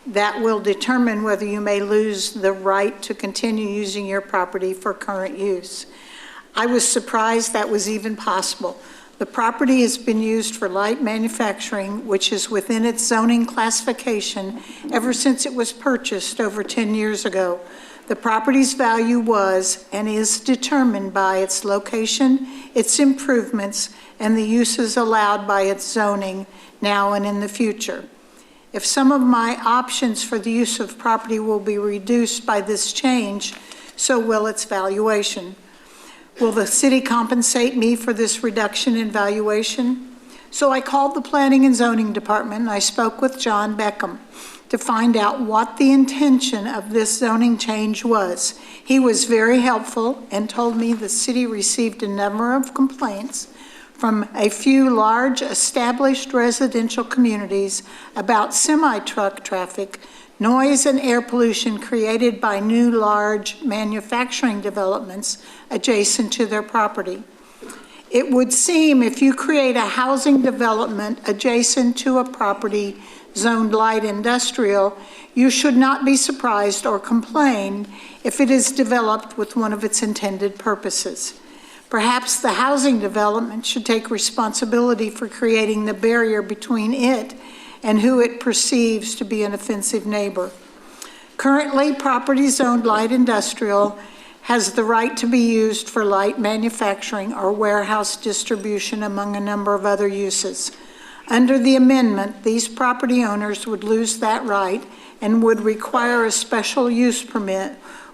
that will determine whether you may lose the right to continue using your property for current use, I was surprised that was even possible. The property has been used for light manufacturing, which is within its zoning classification ever since it was purchased over 10 years ago. The property's value was and is determined by its location, its improvements, and the uses allowed by its zoning now and in the future. If some of my options for the use of property will be reduced by this change, so will its valuation. Will the city compensate me for this reduction in valuation? So I called the Planning and Zoning Department and I spoke with John Beckham to find out what the intention of this zoning change was. He was very helpful and told me the city received a number of complaints from a few large established residential communities about semi-truck traffic, noise and air pollution created by new large manufacturing developments adjacent to their property. It would seem if you create a housing development adjacent to a property zoned light industrial, you should not be surprised or complain if it is developed with one of its intended purposes. Perhaps the housing development should take responsibility for creating the barrier between it and who it perceives to be an offensive neighbor. Currently, property zoned light industrial has the right to be used for light manufacturing or warehouse distribution, among a number of other uses. Under the amendment, these property owners would lose that right and would require a special use permit,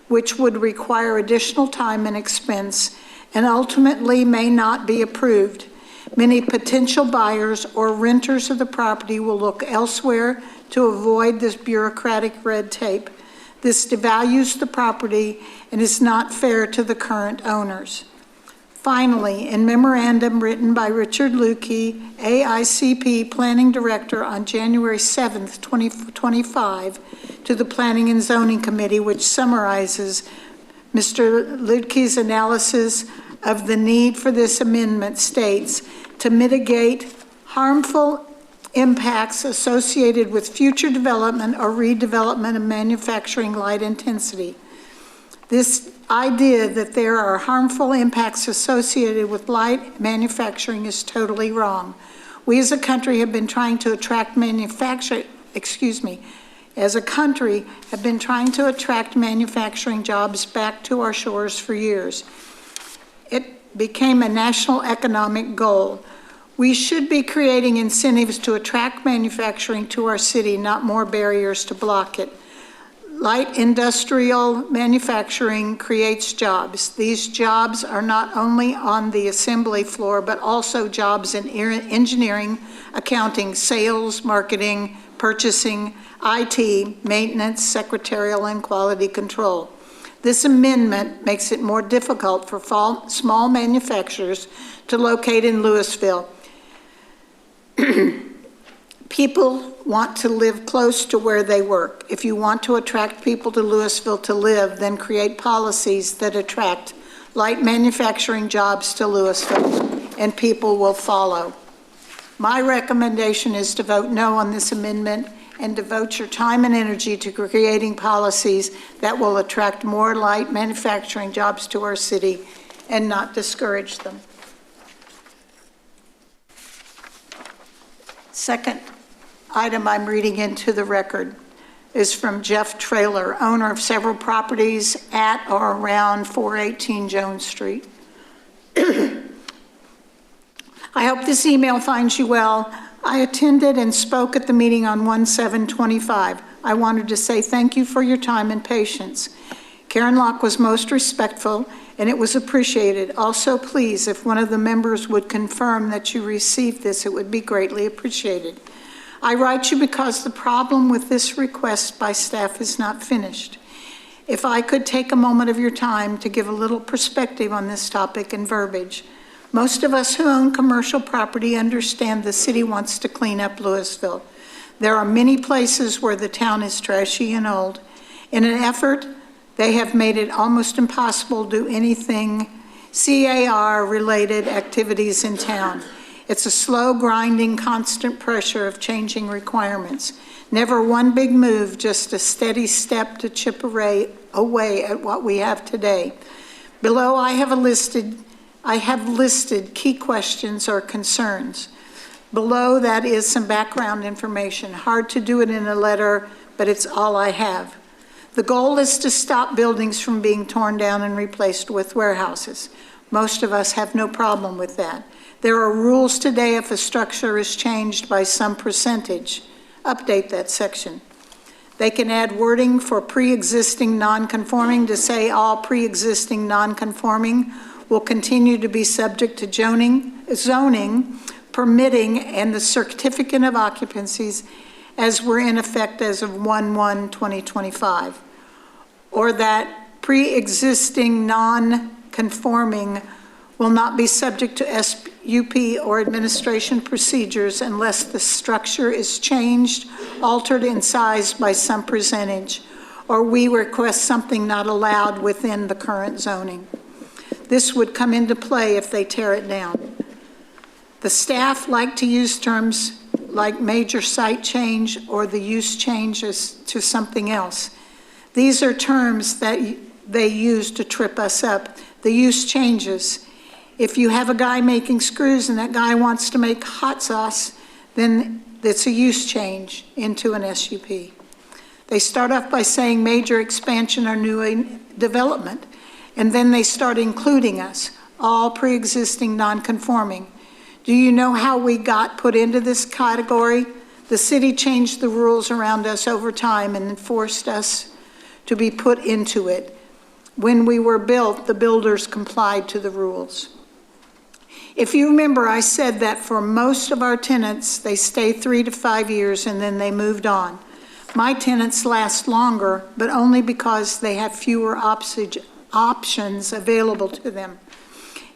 which would require additional time and expense and ultimately may not be approved. Many potential buyers or renters of the property will look elsewhere to avoid this bureaucratic red tape. This devalues the property and is not fair to the current owners. Finally, in memorandum written by Richard Lukey, AICP Planning Director on January 7th, 2025, to the Planning and Zoning Committee, which summarizes Mr. Lukey's analysis of the need for this amendment, states, to mitigate harmful impacts associated with future development or redevelopment of manufacturing light intensity. This idea that there are harmful impacts associated with light manufacturing is totally wrong. We as a country have been trying to attract manufacturing jobs back to our shores for years. It became a national economic goal. We should be creating incentives to attract manufacturing to our city, not more barriers to block it. Light industrial manufacturing creates jobs. These jobs are not only on the assembly floor, but also jobs in engineering, accounting, sales, marketing, purchasing, IT, maintenance, secretarial, and quality control. This amendment makes it more difficult for small manufacturers to locate in Lewisville. People want to live close to where they work. If you want to attract people to Lewisville to live, then create policies that attract light manufacturing jobs to Lewisville, and people will follow. My recommendation is to vote no on this amendment and devote your time and energy to creating policies that will attract more light manufacturing jobs to our city and not discourage them. Second item I'm reading into the record is from Jeff Traylor, owner of several properties at or around 418 Jones Street. I hope this email finds you well. I attended and spoke at the meeting on 1/7/25. I wanted to say thank you for your time and patience. Karen Locke was most respectful, and it was appreciated. Also, please, if one of the members would confirm that you received this, it would be greatly appreciated. I write you because the problem with this request by staff is not finished. If I could take a moment of your time to give a little perspective on this topic and verbiage. Most of us who own commercial property understand the city wants to clean up Lewisville. There are many places where the town is trashy and old. In an effort, they have made it almost impossible to do anything CAR-related activities in town. It's a slow, grinding, constant pressure of changing requirements. Never one big move, just a steady step to chip away at what we have today. Below, I have listed key questions or concerns. Below that is some background information. Hard to do it in a letter, but it's all I have. The goal is to stop buildings from being torn down and replaced with warehouses. Most of us have no problem with that. There are rules today if a structure is changed by some percentage. Update that section. They can add wording for pre-existing non-conforming to say all pre-existing non-conforming will continue to be subject to zoning, permitting, and the certificate of occupancies as were in effect as of 1/1/2025. Or that pre-existing non-conforming will not be subject to SUP or administration procedures unless the structure is changed, altered in size by some percentage, or we request something not allowed within the current zoning. This would come into play if they tear it down. The staff like to use terms like major site change or the use changes to something else. These are terms that they use to trip us up. The use changes. If you have a guy making screws and that guy wants to make hot sauce, then it's a use change into an SUP. They start off by saying major expansion or new development, and then they start including us, all pre-existing non-conforming. Do you know how we got put into this category? The city changed the rules around us over time and forced us to be put into it. When we were built, the builders complied to the rules. If you remember, I said that for most of our tenants, they stay 3 to 5 years and then they moved on. My tenants last longer, but only because they have fewer options available to them.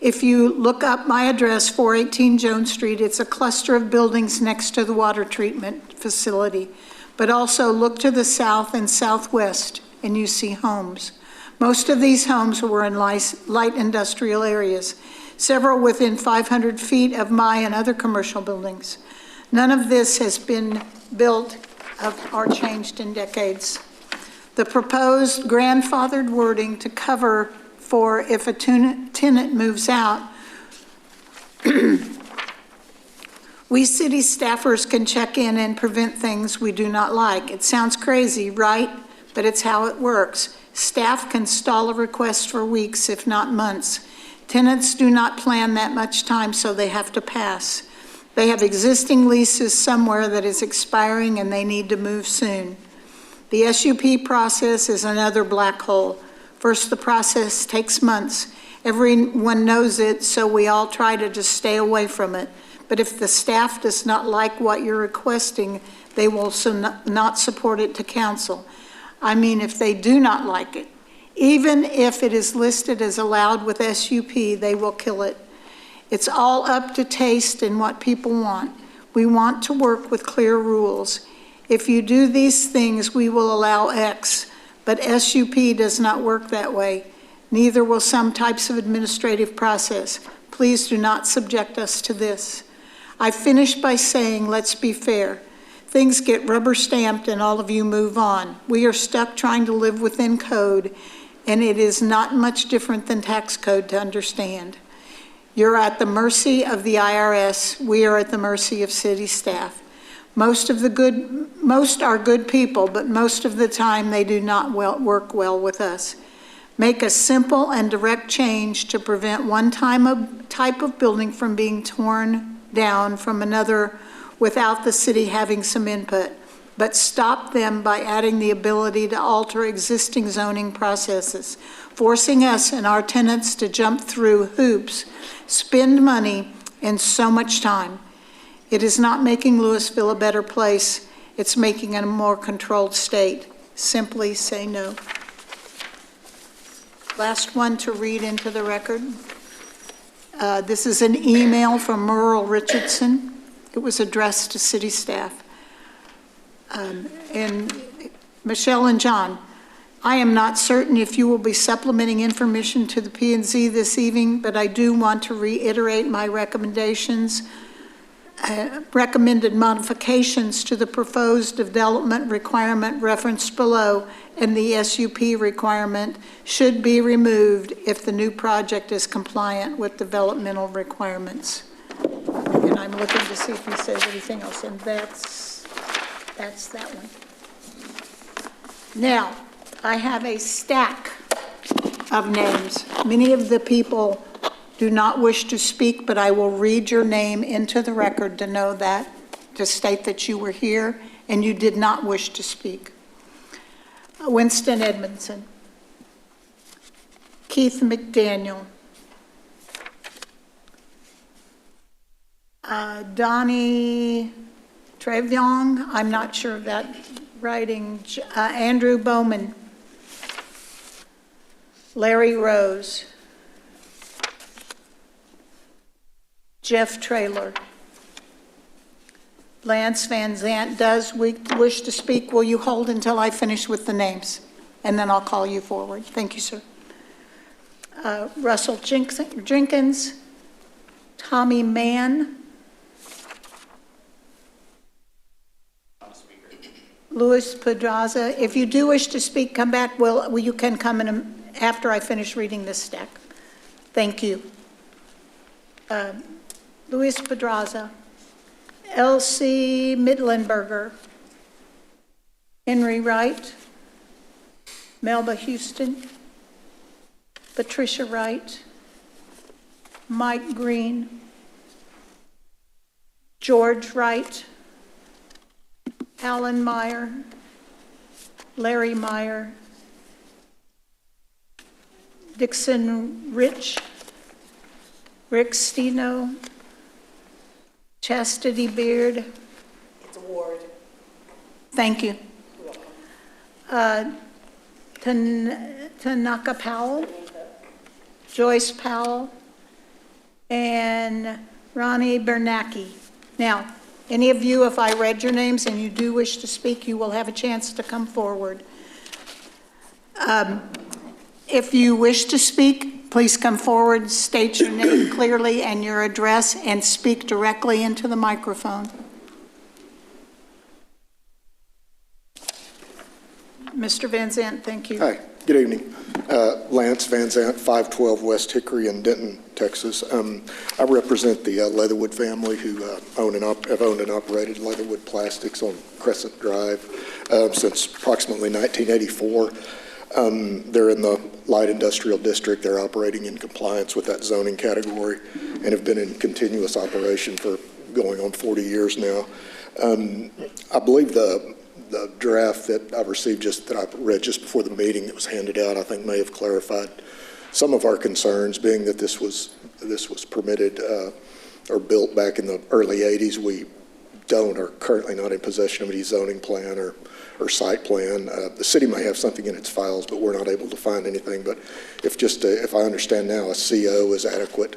If you look up my address, 418 Jones Street, it's a cluster of buildings next to the water treatment facility. But also look to the south and southwest and you see homes. Most of these homes were in light industrial areas, several within 500 feet of my and other commercial buildings. None of this has been built or changed in decades. The proposed grandfathered wording to cover for if a tenant moves out, we city staffers can check in and prevent things we do not like. It sounds crazy, right? But it's how it works. Staff can stall a request for weeks, if not months. Tenants do not plan that much time, so they have to pass. They have existing leases somewhere that is expiring and they need to move soon. The SUP process is another black hole. First, the process takes months. Everyone knows it, so we all try to just stay away from it. But if the staff does not like what you're requesting, they will also not support it to council. I mean, if they do not like it, even if it is listed as allowed with SUP, they will kill it. It's all up to taste and what people want. We want to work with clear rules. If you do these things, we will allow X, but SUP does not work that way. Neither will some types of administrative process. Please do not subject us to this. I finish by saying, let's be fair. Things get rubber stamped and all of you move on. We are stuck trying to live within code, and it is not much different than tax code to understand. You're at the mercy of the IRS. We are at the mercy of city staff. Most are good people, but most of the time they do not work well with us. Make a simple and direct change to prevent one type of building from being torn down from another without the city having some input, but stop them by adding the ability to alter existing zoning processes, forcing us and our tenants to jump through hoops, spend money, and so much time. It is not making Lewisville a better place. It's making it a more controlled state. Simply say no. Last one to read into the record. This is an email from Merle Richardson. It was addressed to city staff. And Michelle and John, I am not certain if you will be supplementing information to the P&Z this evening, but I do want to reiterate my recommendations. Recommended modifications to the proposed development requirement referenced below and the SUP requirement should be removed if the new project is compliant with developmental requirements. And I'm looking to see if he says anything else, and that's that one. Now, I have a stack of names. Many of the people do not wish to speak, but I will read your name into the record to know that, to state that you were here and you did not wish to speak. Winston Edmondson, Keith McDaniel, Donnie Treviong, I'm not sure of that writing, Andrew Bowman, Larry Rose, Jeff Traylor. Lance Van Zant does wish to speak. Will you hold until I finish with the names? And then I'll call you forward. Thank you, sir. Russell Jenkins, Tommy Mann, Louis Pedraza. If you do wish to speak, come back. You can come in after I finish reading this stack. Thank you. Louis Pedraza, Elsie Midlandberger, Henry Wright, Melba Houston, Patricia Wright, Mike Green, George Wright, Alan Meyer, Larry Meyer, Dixon Rich, Rick Steno, Chastity Beard. It's a ward. Thank you. Tanaka Powell, Joyce Powell, and Ronnie Bernacki. Now, any of you, if I read your names and you do wish to speak, you will have a chance to come forward. If you wish to speak, please come forward, state your name clearly and your address, and speak directly into the microphone. Mr. Van Zant, thank you. Hi, good evening. Lance Van Zant, 512 West Hickory in Denton, Texas. I represent the Leatherwood family who have owned and operated Leatherwood Plastics on Crescent Drive since approximately 1984. They're in the light industrial district. They're operating in compliance with that zoning category and have been in continuous operation for going on 40 years now. I believe the draft that I received that I read just before the meeting that was handed out, I think may have clarified some of our concerns, being that this was permitted or built back in the early 80s. We are currently not in possession of any zoning plan or site plan. The city may have something in its files, but we're not able to find anything. But if I understand now, a CO is adequate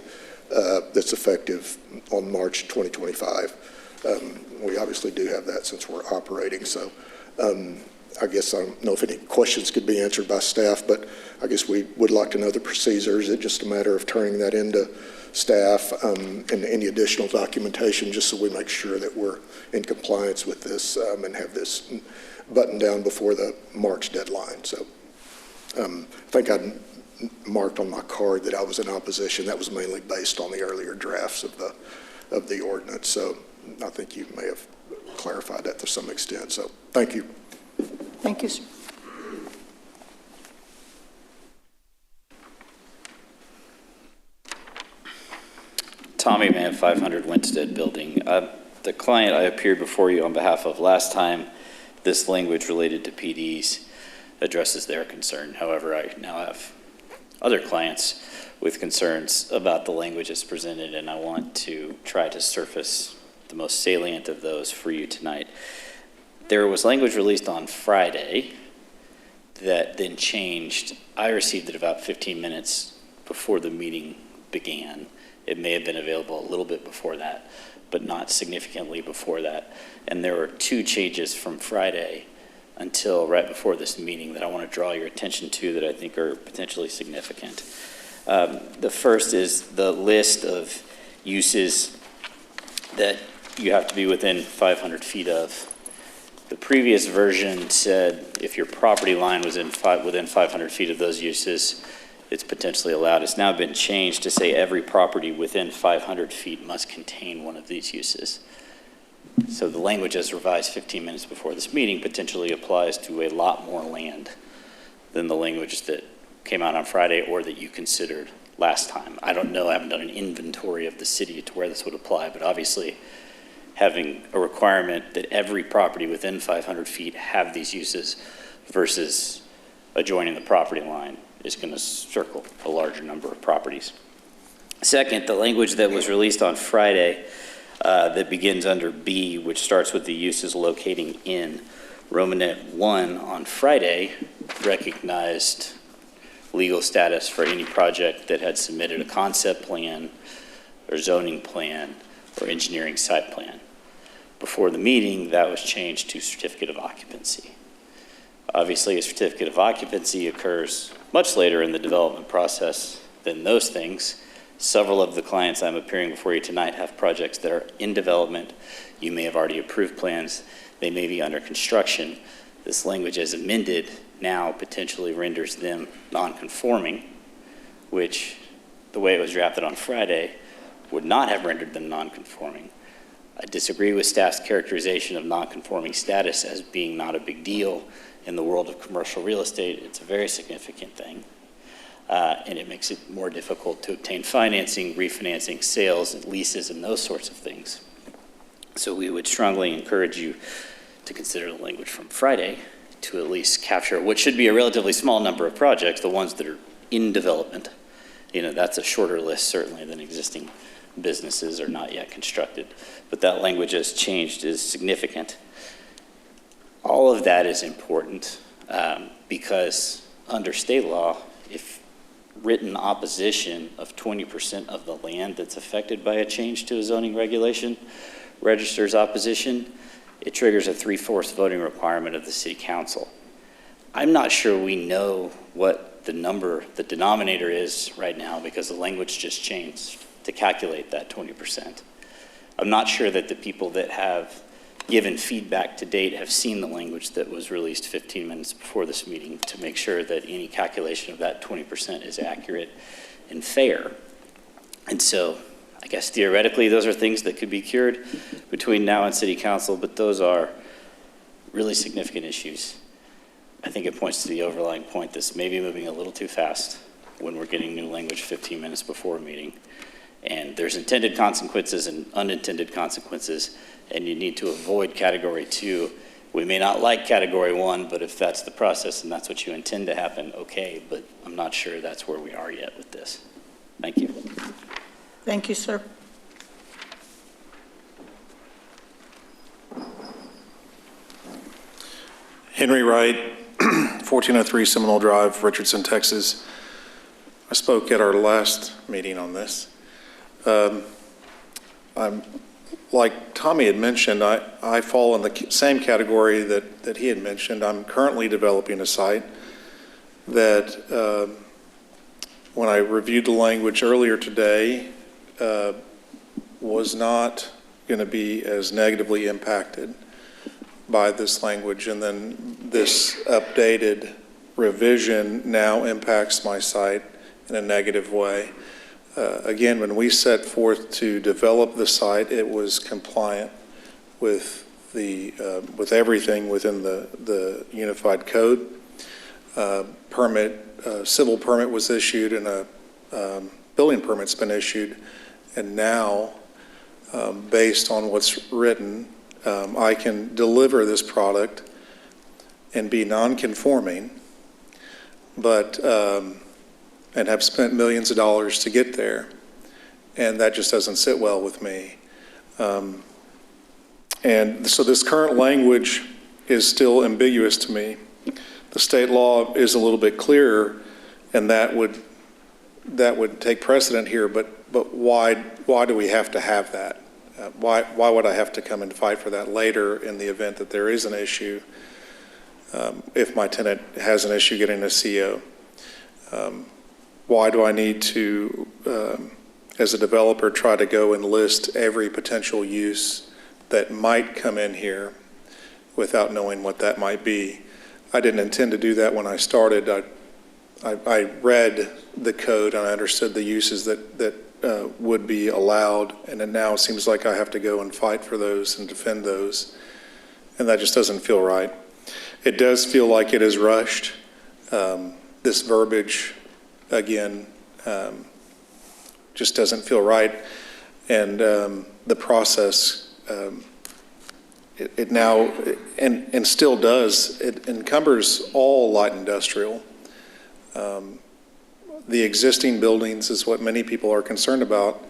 that's effective on March 2025. We obviously do have that since we're operating. So I guess I don't know if any questions could be answered by staff, but I guess we would like to know the procedures. Is it just a matter of turning that into staff and any additional documentation just so we make sure that we're in compliance with this and have this buttoned down before the March deadline? So I think I marked on my card that I was in opposition. That was mainly based on the earlier drafts of the ordinance. So I think you may have clarified that to some extent. So thank you. Thank you, sir. Tommy Mann, 500 Winstead Building. The client I appeared before you on behalf of last time, this language related to PDs addresses their concern. However, I now have other clients with concerns about the language that's presented, and I want to try to surface the most salient of those for you tonight. There was language released on Friday that then changed. I received it about 15 minutes before the meeting began. It may have been available a little bit before that, but not significantly before that. And there were two changes from Friday until right before this meeting that I want to draw your attention to that I think are potentially significant. The first is the list of uses that you have to be within 500 feet of. The previous version said if your property line was within 500 feet of those uses, it's potentially allowed. It's now been changed to say every property within 500 feet must contain one of these uses. So the language as revised 15 minutes before this meeting potentially applies to a lot more land than the language that came out on Friday or that you considered last time. I don't know, I haven't done an inventory of the city to where this would apply, but obviously having a requirement that every property within 500 feet have these uses versus adjoining the property line is going to circle a larger number of properties. Second, the language that was released on Friday that begins under B, which starts with the uses locating in Romanet 1 on Friday, recognized legal status for any project that had submitted a concept plan or zoning plan or engineering site plan. Before the meeting, that was changed to certificate of occupancy. Obviously, a certificate of occupancy occurs much later in the development process than those things. Several of the clients I'm appearing before you tonight have projects that are in development. You may have already approved plans. They may be under construction. This language as amended now potentially renders them non-conforming, which the way it was drafted on Friday would not have rendered them non-conforming. I disagree with staff's characterization of non-conforming status as being not a big deal. In the world of commercial real estate, it's a very significant thing. And it makes it more difficult to obtain financing, refinancing, sales, and leases, and those sorts of things. So we would strongly encourage you to consider the language from Friday to at least capture what should be a relatively small number of projects, the ones that are in development. You know, that's a shorter list certainly than existing businesses are not yet constructed. But that language has changed is significant. All of that is important because under state law, if written opposition of 20% of the land that's affected by a change to a zoning regulation registers opposition, it triggers a 3/4 voting requirement of the city council. I'm not sure we know what the denominator is right now because the language just changed to calculate that 20%. I'm not sure that the people that have given feedback to date, have seen the language that was released 15 minutes before this meeting to make sure that any calculation of that 20% is accurate and fair. And so I guess theoretically, those are things that could be cured between now and City Council, but those are really significant issues. I think it points to the overlying point that's maybe moving a little too fast when we're getting new language 15 minutes before a meeting. And there's intended consequences and unintended consequences, and you need to avoid Category 2. We may not like Category 1, but if that's the process and that's what you intend to happen, okay, but I'm not sure that's where we are yet with this. Thank you. Thank you, sir. Henry Wright, 1403 Seminole Drive, Richardson, Texas. I spoke at our last meeting on this. I'm, like Tommy had mentioned, I fall in the same category that he had mentioned. I'm currently developing a site that, when I reviewed the language earlier today, was not going to be as negatively impacted by this language, and then this updated revision now impacts my site in a negative way. Again, when we set forth to develop the site, it was compliant with with everything within the unified code. Civil permit was issued, and a building permit's been issued, and now, based on what's written, I can deliver this product and be non-conforming, but and have spent millions of dollars to get there, and that just doesn't sit well with me. And so this current language is still ambiguous to me. The state law is a little bit clearer, and that would take precedent here. But why do we have to have that? Why would I have to come and fight for that later in the event that there is an issue, if my tenant has an issue getting a CO? Why do I need to, as a developer, try to go and list every potential use that might come in here without knowing what that might be? I didn't intend to do that when I started. I read the code and I understood the uses that would be allowed, and it now seems like I have to go and fight for those and defend those, and that just doesn't feel right. It does feel like it is rushed. This verbiage, again, just doesn't feel right, and the process, it now, and still does, it encumbers all light industrial. The existing buildings is what many people are concerned about,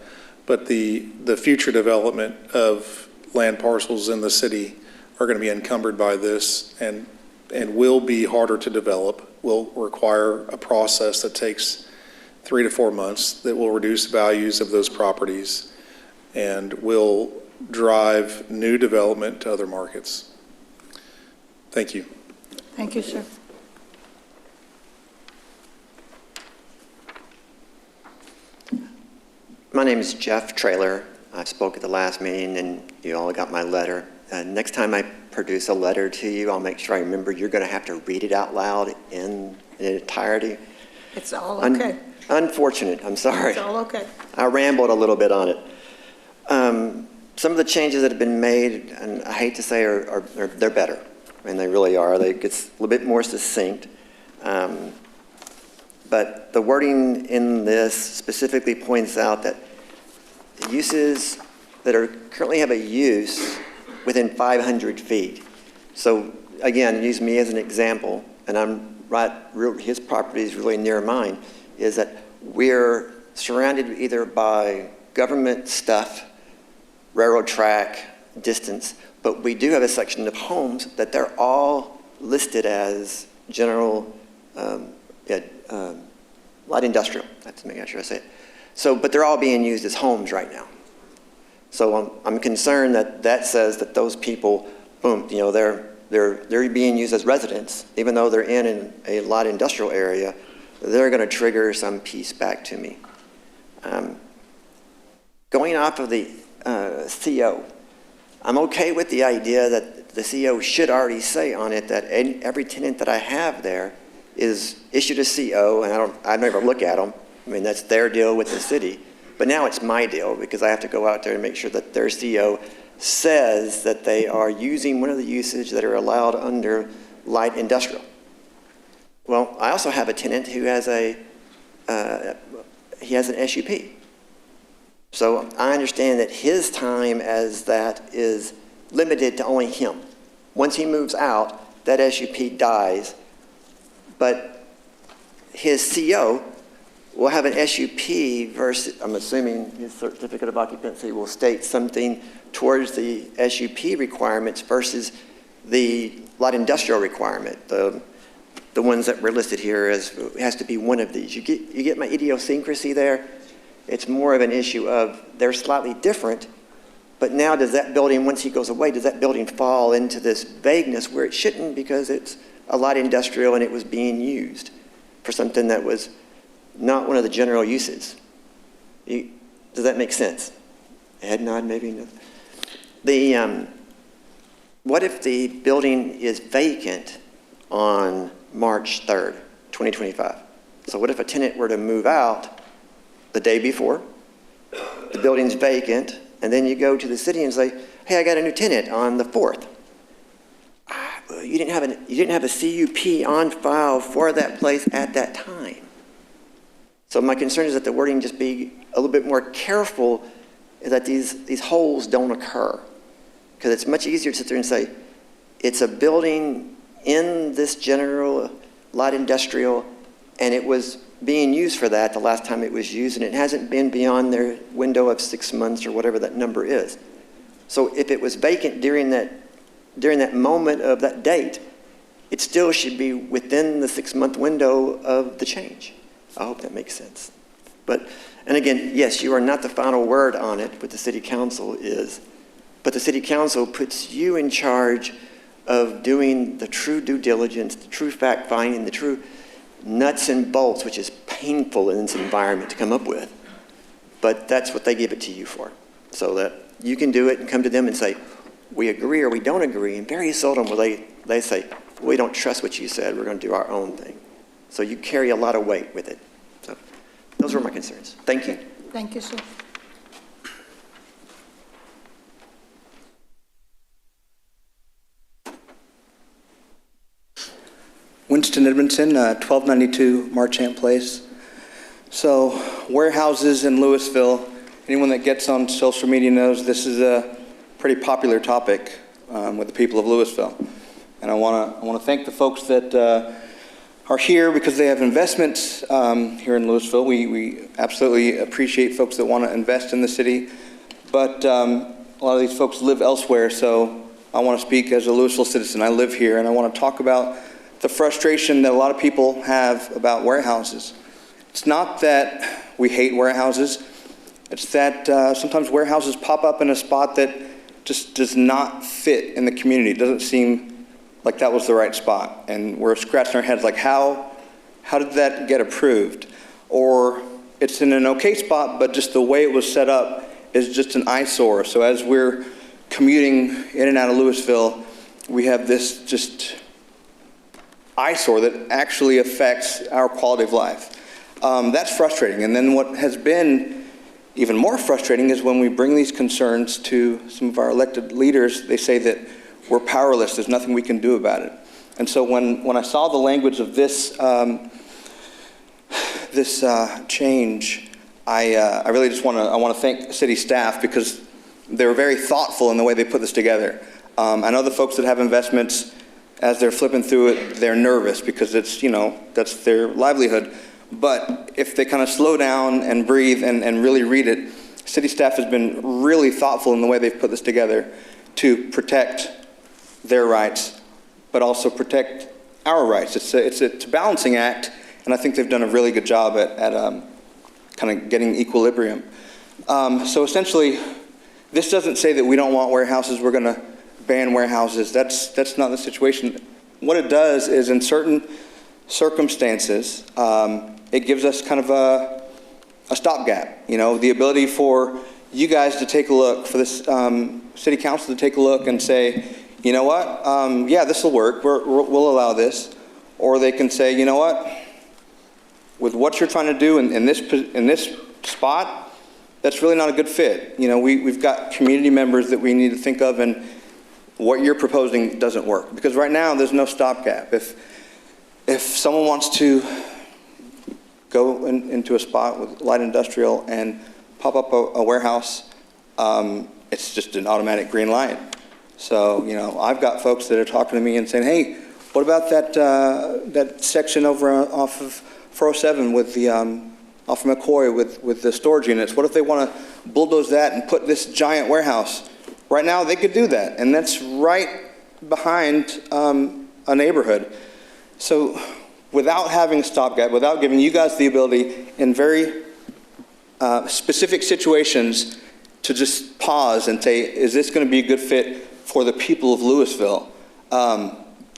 but the future development of land parcels in the city are going to be encumbered by this, and will be harder to develop, will require a process that takes 3 to 4 months, that will reduce values of those properties, and will drive new development to other markets. Thank you. Thank you, sir. My name is Jeff Traylor. I spoke at the last meeting, and you all got my letter. Next time I produce a letter to you, I'll make sure I remember you're going to have to read it out loud in entirety. It's all okay. Unfortunate. I'm sorry. It's all okay. I rambled a little bit on it. Some of the changes that have been made, and I hate to say, they're better, and they really are. It gets a little bit more succinct. But the wording in this specifically points out that uses that currently have a use within 500 feet. So again, use me as an example, and his property is really near mine, is that we're surrounded either by government stuff, railroad track, distance, but we do have a section of homes that they're all listed as general light industrial. That's make sure I say it. So, but they're all being used as homes right now. So I'm concerned that says that those people, boom, they're being used as residents, even though they're in a light industrial area. They're going to trigger some piece back to me. Going off of the CO, I'm okay with the idea that the CO should already say on it that every tenant that I have there is issued a CO, and I never look at them. I mean, that's their deal with the city. But now it's my deal because I have to go out there and make sure that their CO says that they are using one of the usage that are allowed under light industrial. Well, I also have a tenant who has he has an SUP. So I understand that his time as that is limited to only him. Once he moves out, that SUP dies, but his CO will have an SUP versus, I'm assuming his certificate of occupancy will state something towards the SUP requirements versus the light industrial requirement. The ones that were listed here as, it has to be one of these. You get my idiosyncrasy there? It's more of an issue of they're slightly different, but now does that building, once he goes away, does that building fall into this vagueness where it shouldn't because it's a light industrial and it was being used for something that was not one of the general uses? Does that make sense? Head nod, maybe no. What if the building is vacant on March 3rd, 2025? So what if a tenant were to move out the day before, the building's vacant, and then you go to the city and say, hey, I got a new tenant on the 4th. You didn't have a CUP on file for that place at that time. So my concern is that the wording just be a little bit more careful that these holes don't occur. Because it's much easier to sit there and say, it's a building in this general light industrial, and it was being used for that the last time it was used, and it hasn't been beyond their window of 6 months or whatever that number is. So if it was vacant during that moment of that date, it still should be within the 6-month window of the change. I hope that makes sense. And again, yes, you are not the final word on it, but the city council is. But the city council puts you in charge of doing the true due diligence, the true fact finding, the true nuts and bolts, which is painful in this environment to come up with. But that's what they give it to you for. So that you can do it and come to them and say, we agree or we don't agree. And very seldom will they say, we don't trust what you said, we're going to do our own thing. So you carry a lot of weight with it. So those were my concerns. Thank you. Thank you, sir. Winston Edmondson, 1292 Marchant Place. So warehouses in Lewisville, anyone that gets on social media knows this is a pretty popular topic with the people of Lewisville. And I want to thank the folks that are here because they have investments here in Lewisville. We absolutely appreciate folks that want to invest in the city, but a lot of these folks live elsewhere, so I want to speak as a Lewisville citizen. I live here, and I want to talk about the frustration that a lot of people have about warehouses. It's not that we hate warehouses. It's that sometimes warehouses pop up in a spot that just does not fit in the community. It doesn't seem like that was the right spot. And we're scratching our heads like, how did that get approved? Or it's in an okay spot, but just the way it was set up is just an eyesore. So as we're commuting in and out of Lewisville, we have this just eyesore that actually affects our quality of life. That's frustrating. And then what has been even more frustrating is when we bring these concerns to some of our elected leaders, they say that we're powerless, there's nothing we can do about it. And so when I saw the language of this change, I really just want to thank city staff because they were very thoughtful in the way they put this together. I know the folks that have investments, as they're flipping through it, they're nervous because it's, that's their livelihood. But if they kind of slow down and breathe and really read it, city staff has been really thoughtful in the way they've put this together to protect their rights, but also protect our rights. It's a balancing act, and I think they've done a really good job at kind of getting equilibrium. So essentially, this doesn't say that we don't want warehouses, we're going to ban warehouses. That's not the situation. What it does is in certain circumstances, it gives us kind of a stopgap. The ability for you guys to take a look, for this city council to take a look and say, you know what, yeah, this will work, we'll allow this. Or they can say, you know what, with what you're trying to do in this spot, that's really not a good fit. You know, we've got community members that we need to think of, and what you're proposing doesn't work. Because right now, there's no stopgap. If someone wants to go into a spot with light industrial and pop up a warehouse, it's just an automatic green light. So, you know, I've got folks that are talking to me and saying, hey, what about that section over off of 407 with the, off of McCoy with the storage units? What if they want to bulldoze that and put this giant warehouse? Right now, they could do that, and that's right behind a neighborhood. So without having a stopgap, without giving you guys the ability in very specific situations to just pause and say, is this going to be a good fit for the people of Lewisville?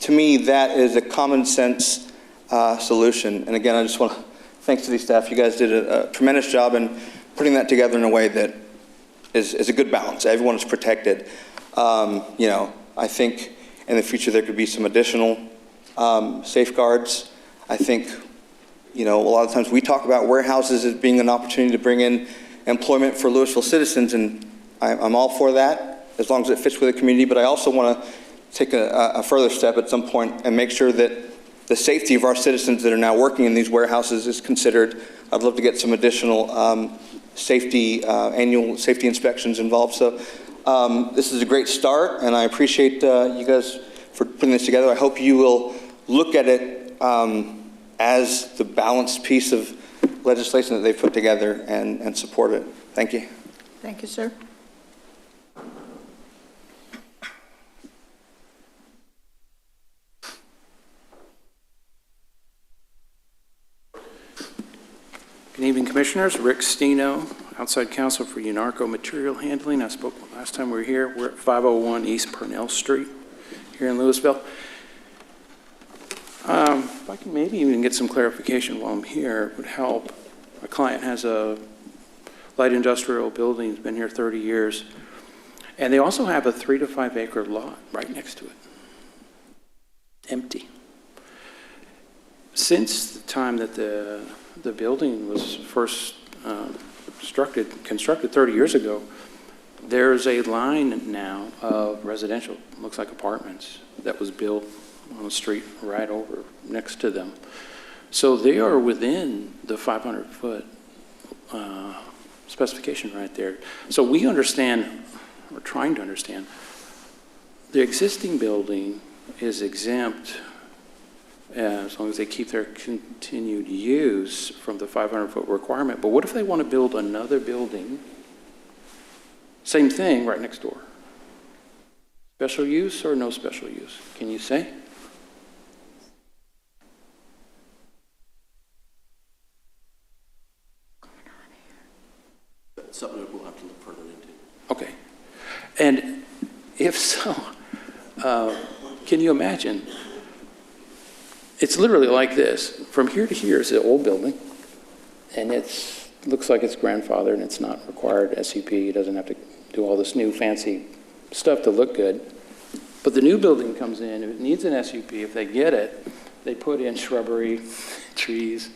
To me, that is a common sense solution. And again, I just want to thank city staff. You guys did a tremendous job in putting that together in a way that is a good balance. Everyone is protected. You know, I think in the future there could be some additional safeguards. I think, you know, a lot of times we talk about warehouses as being an opportunity to bring in employment for Lewisville citizens, and I'm all for that as long as it fits with the community. But I also want to take a further step at some point and make sure that the safety of our citizens that are now working in these warehouses is considered. I'd love to get some additional annual safety inspections involved. So this is a great start, and I appreciate you guys for putting this together. I hope you will look at it as the balanced piece of legislation that they've put together and support it. Thank you. Thank you, sir. Good evening, Commissioners. Rick Steno, outside counsel for UNARCO Material Handling. I spoke last time we were here. We're at 501 East Purnell Street here in Lewisville. If I can maybe even get some clarification while I'm here, it would help. My client has a light industrial building, it's been here 30 years, and they also have a 3 to 5 acre lot right next to it, empty. Since the time that the building was first constructed 30 years ago, there's a line now of residential, looks like apartments, that was built on the street right over next to them. So they are within the 500-foot specification right there. So we understand, we're trying to understand, the existing building is exempt as long as they keep their continued use from the 500-foot requirement. But what if they want to build another building, same thing, right next door? Special use or no special use? Can you say? That's something that we'll have to look further into. Okay. And if so, can you imagine? It's literally like this. From here to here is an old building, and it looks like it's grandfathered, and it's not required SUP. It doesn't have to do all this new fancy stuff to look good. But the new building comes in, if it needs an SUP, if they get it, they put in shrubbery, trees,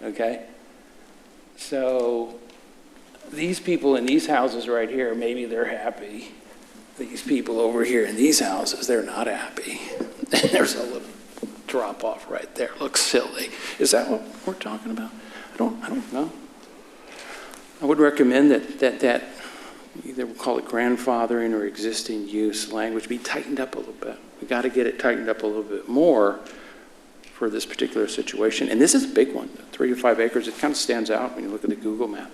okay? So these people in these houses right here, maybe they're happy. These people over here in these houses, they're not happy. And there's a little drop off right there. Looks silly. Is that what we're talking about? I don't know. I would recommend that either we'll call it grandfathering or existing use language be tightened up a little bit. We got to get it tightened up a little bit more for this particular situation. And this is a big one, 3 to 5 acres. It kind of stands out when you look at the Google map.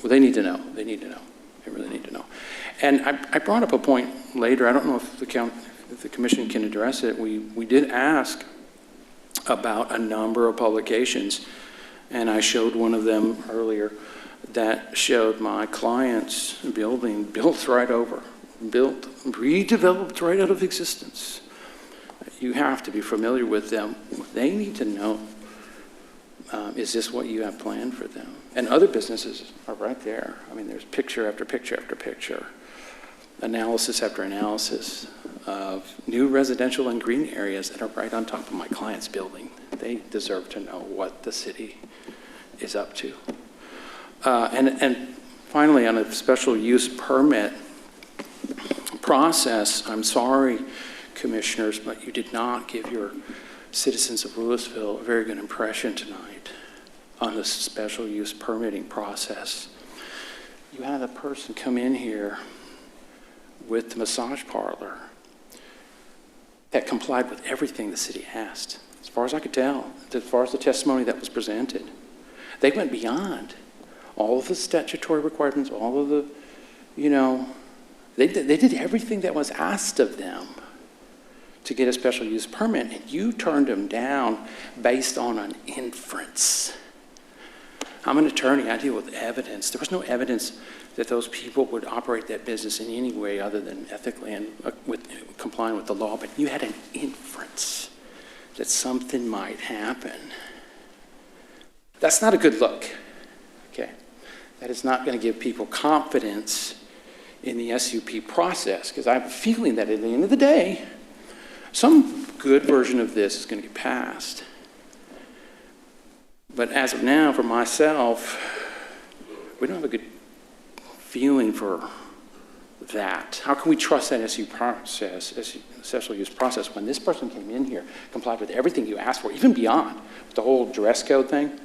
They need to know. They need to know. They really need to know. And I brought up a point later. I don't know if the commission can address it. We did ask about a number of publications, and I showed one of them earlier that showed my client's building built right over, redeveloped right out of existence. You have to be familiar with them. They need to know Is this what you have planned for them? And other businesses are right there. I mean, there's picture after picture after picture, analysis after analysis of new residential and green areas that are right on top of my client's building. They deserve to know what the city is up to. And finally, on a special use permit process, I'm sorry, commissioners, but you did not give your citizens of Lewisville a very good impression tonight on the special use permitting process. You had a person come in here with the massage parlor that complied with everything the city asked, as far as I could tell, as far as the testimony that was presented. They went beyond all of the statutory requirements, all of the, they did everything that was asked of them to get a special use permit, and you turned them down based on an inference. I'm an attorney, I deal with evidence. There was no evidence that those people would operate that business in any way other than ethically and complying with the law, but you had an inference that something might happen. That's not a good look, okay? That is not going to give people confidence in the SUP process, because I have a feeling that at the end of the day, some good version of this is going to get passed. But as of now, for myself, we don't have a good feeling for that. How can we trust that special use process, when this person came in here, complied with everything you asked for, even beyond the whole dress code thing?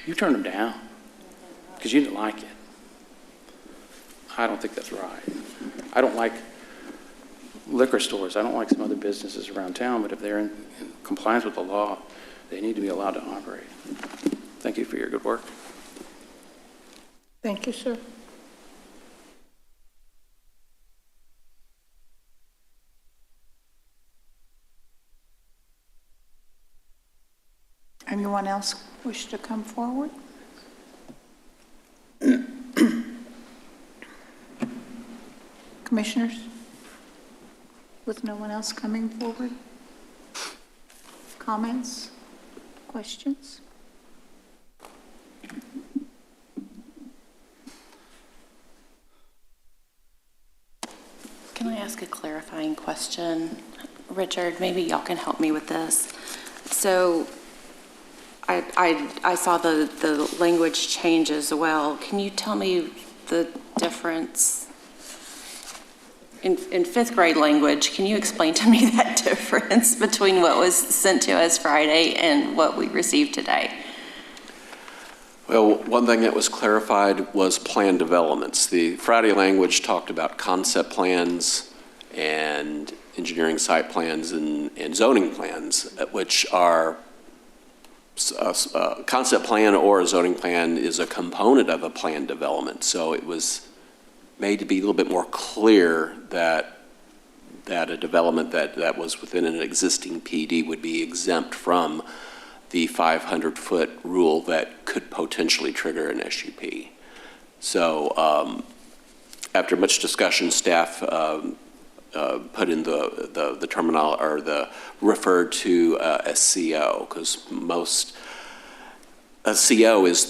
You turned them down because you didn't like it. I don't think that's right. I don't like liquor stores. I don't like some other businesses around town, but if they're in compliance with the law, they need to be allowed to operate. Thank you for your good work. Thank you, sir. Anyone else wish to come forward? Commissioners? With no one else coming forward? Comments? Questions? Can I ask a clarifying question? Richard, maybe y'all can help me with this. So I saw the language change as well. Can you tell me the difference? In fifth grade language, can you explain to me that difference between what was sent to us Friday and what we received today? Well, one thing that was clarified was plan developments. The Friday language talked about concept plans and engineering site plans and zoning plans, which are a concept plan or a zoning plan is a component of a plan development. So it was made to be a little bit more clear that a development that was within an existing PD would be exempt from the 500-foot rule that could potentially trigger an SUP. So after much discussion, staff put in the terminal, or the referred to a CO, because a CO is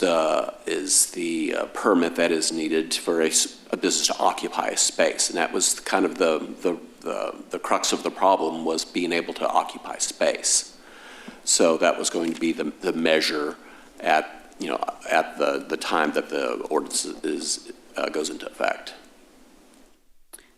the permit that is needed for a business to occupy a space, and that was kind of the crux of the problem, was being able to occupy space. So that was going to be the measure at the time that the ordinance goes into effect.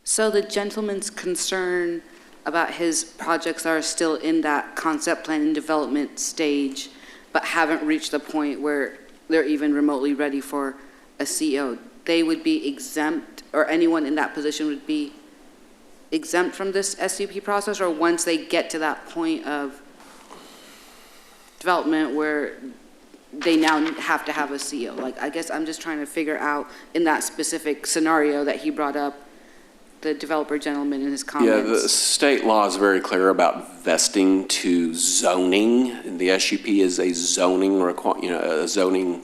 So the gentleman's concern about his projects that are still in that concept plan and development stage, but haven't reached the point where they're even remotely ready for a CO, they would be exempt, or anyone in that position would be exempt from this SUP process? Or once they get to that point of development where they now have to have a CO? Like, I guess I'm just trying to figure out, in that specific scenario that he brought up, the developer gentleman in his comments. Yeah, the state law is very clear about vesting to zoning, and the SUP is a zoning a zoning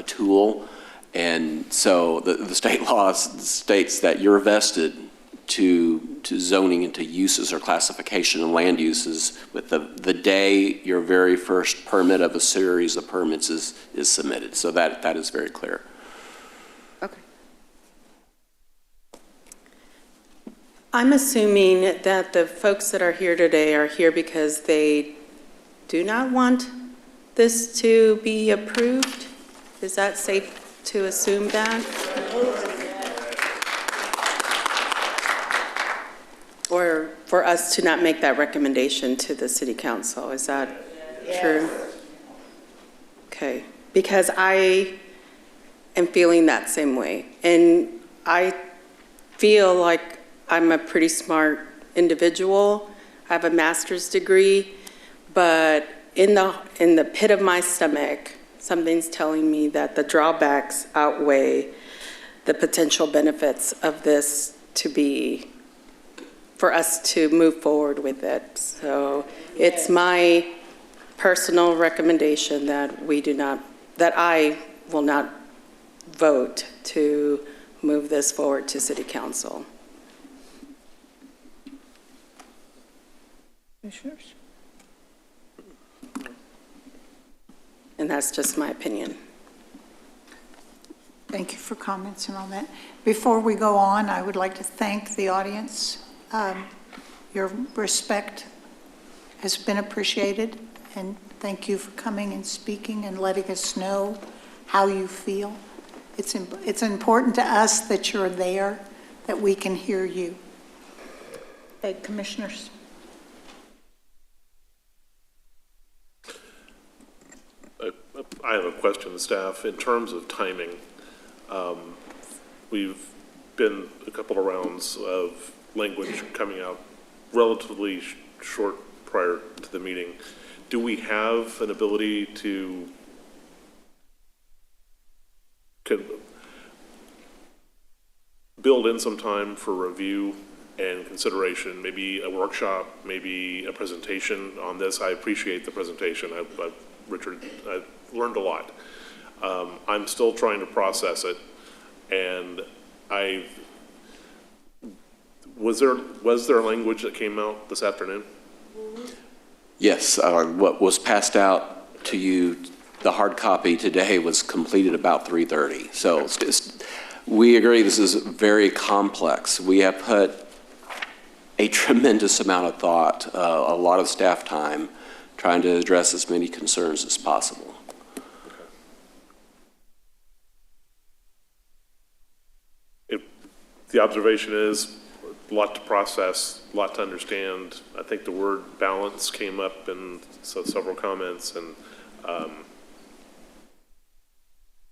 tool, and so the state law states that you're vested to zoning and to uses or classification and land uses with the day your very first permit of a series of permits is submitted. So that is very clear. Okay. I'm assuming that the folks that are here today are here because they do not want this to be approved? Is that safe to assume that? Or for us to not make that recommendation to the city council, is that true? Okay, because I am feeling that same way. And I feel like I'm a pretty smart individual. I have a master's degree, but in the pit of my stomach, something's telling me that the drawbacks outweigh the potential benefits of this for us to move forward with it. So it's my personal recommendation that I will not vote to move this forward to city council. Commissioners? And that's just my opinion. Thank you for comments and all that. Before we go on, I would like to thank the audience. Your respect has been appreciated, and thank you for coming and speaking and letting us know how you feel. It's important to us that you're there, that we can hear you. Okay, commissioners. I have a question to staff. In terms of timing, we've been a couple of rounds of language coming out relatively short prior to the meeting. Do we have an ability to build in some time for review and consideration, maybe a workshop, maybe a presentation on this? I appreciate the presentation. Richard, I've learned a lot. I'm still trying to process it, and was there language that came out this afternoon? Yes, what was passed out to you, the hard copy today, was completed about 3:30. So we agree this is very complex. We have put a tremendous amount of thought, a lot of staff time, trying to address as many concerns as possible. The observation is a lot to process, a lot to understand. I think the word balance came up in several comments, and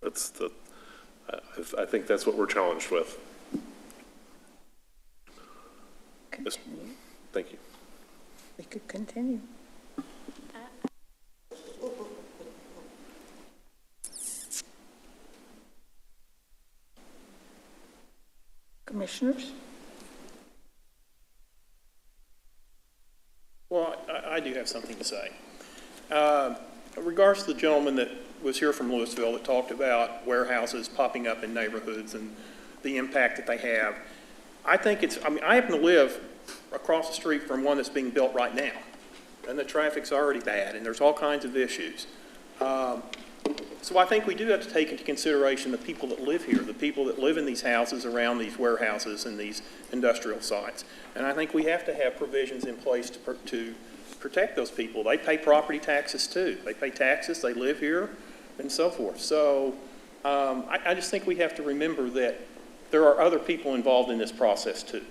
I think that's what we're challenged with. Thank you. We could continue. Commissioners? Well, I do have something to say. In regards to the gentleman that was here from Lewisville that talked about warehouses popping up in neighborhoods and the impact that they have, I happen to live across the street from one that's being built right now, and the traffic's already bad, and there's all kinds of issues. So I think we do have to take into consideration the people that live here, the people that live in these houses around these warehouses and these industrial sites. And I think we have to have provisions in place to protect those people. They pay property taxes too. They pay taxes, they live here, and so forth. So I just think we have to remember that there are other people involved in this process too.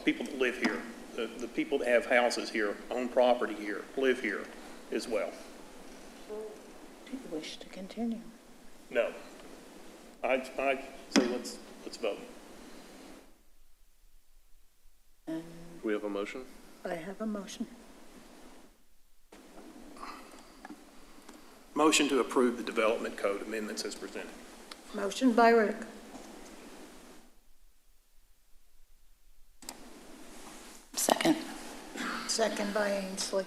People that live here, the people that have houses here, own property here, live here as well. Do you wish to continue? No. I'd say let's vote. Do we have a motion? I have a motion. Motion to approve the development code amendments as presented. Motion by Rick. Second. Second by Ainsley.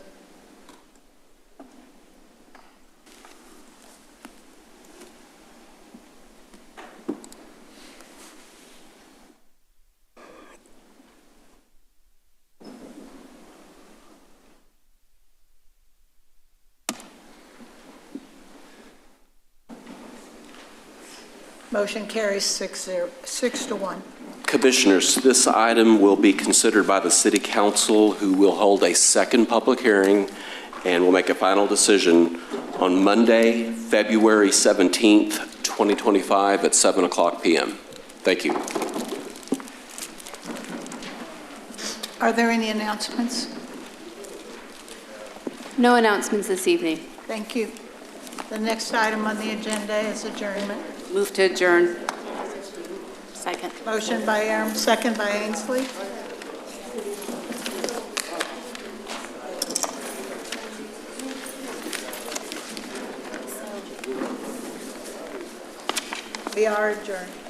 Motion carries 6-1. Commissioners, this item will be considered by the City Council, who will hold a second public hearing and will make a final decision on Monday, February 17th, 2025 at 7 o'clock p.m. Thank you. Are there any announcements? No announcements this evening. Thank you. The next item on the agenda is adjournment. Move to adjourn. Second. Motion by Aram, second by Ainsley. We are adjourned.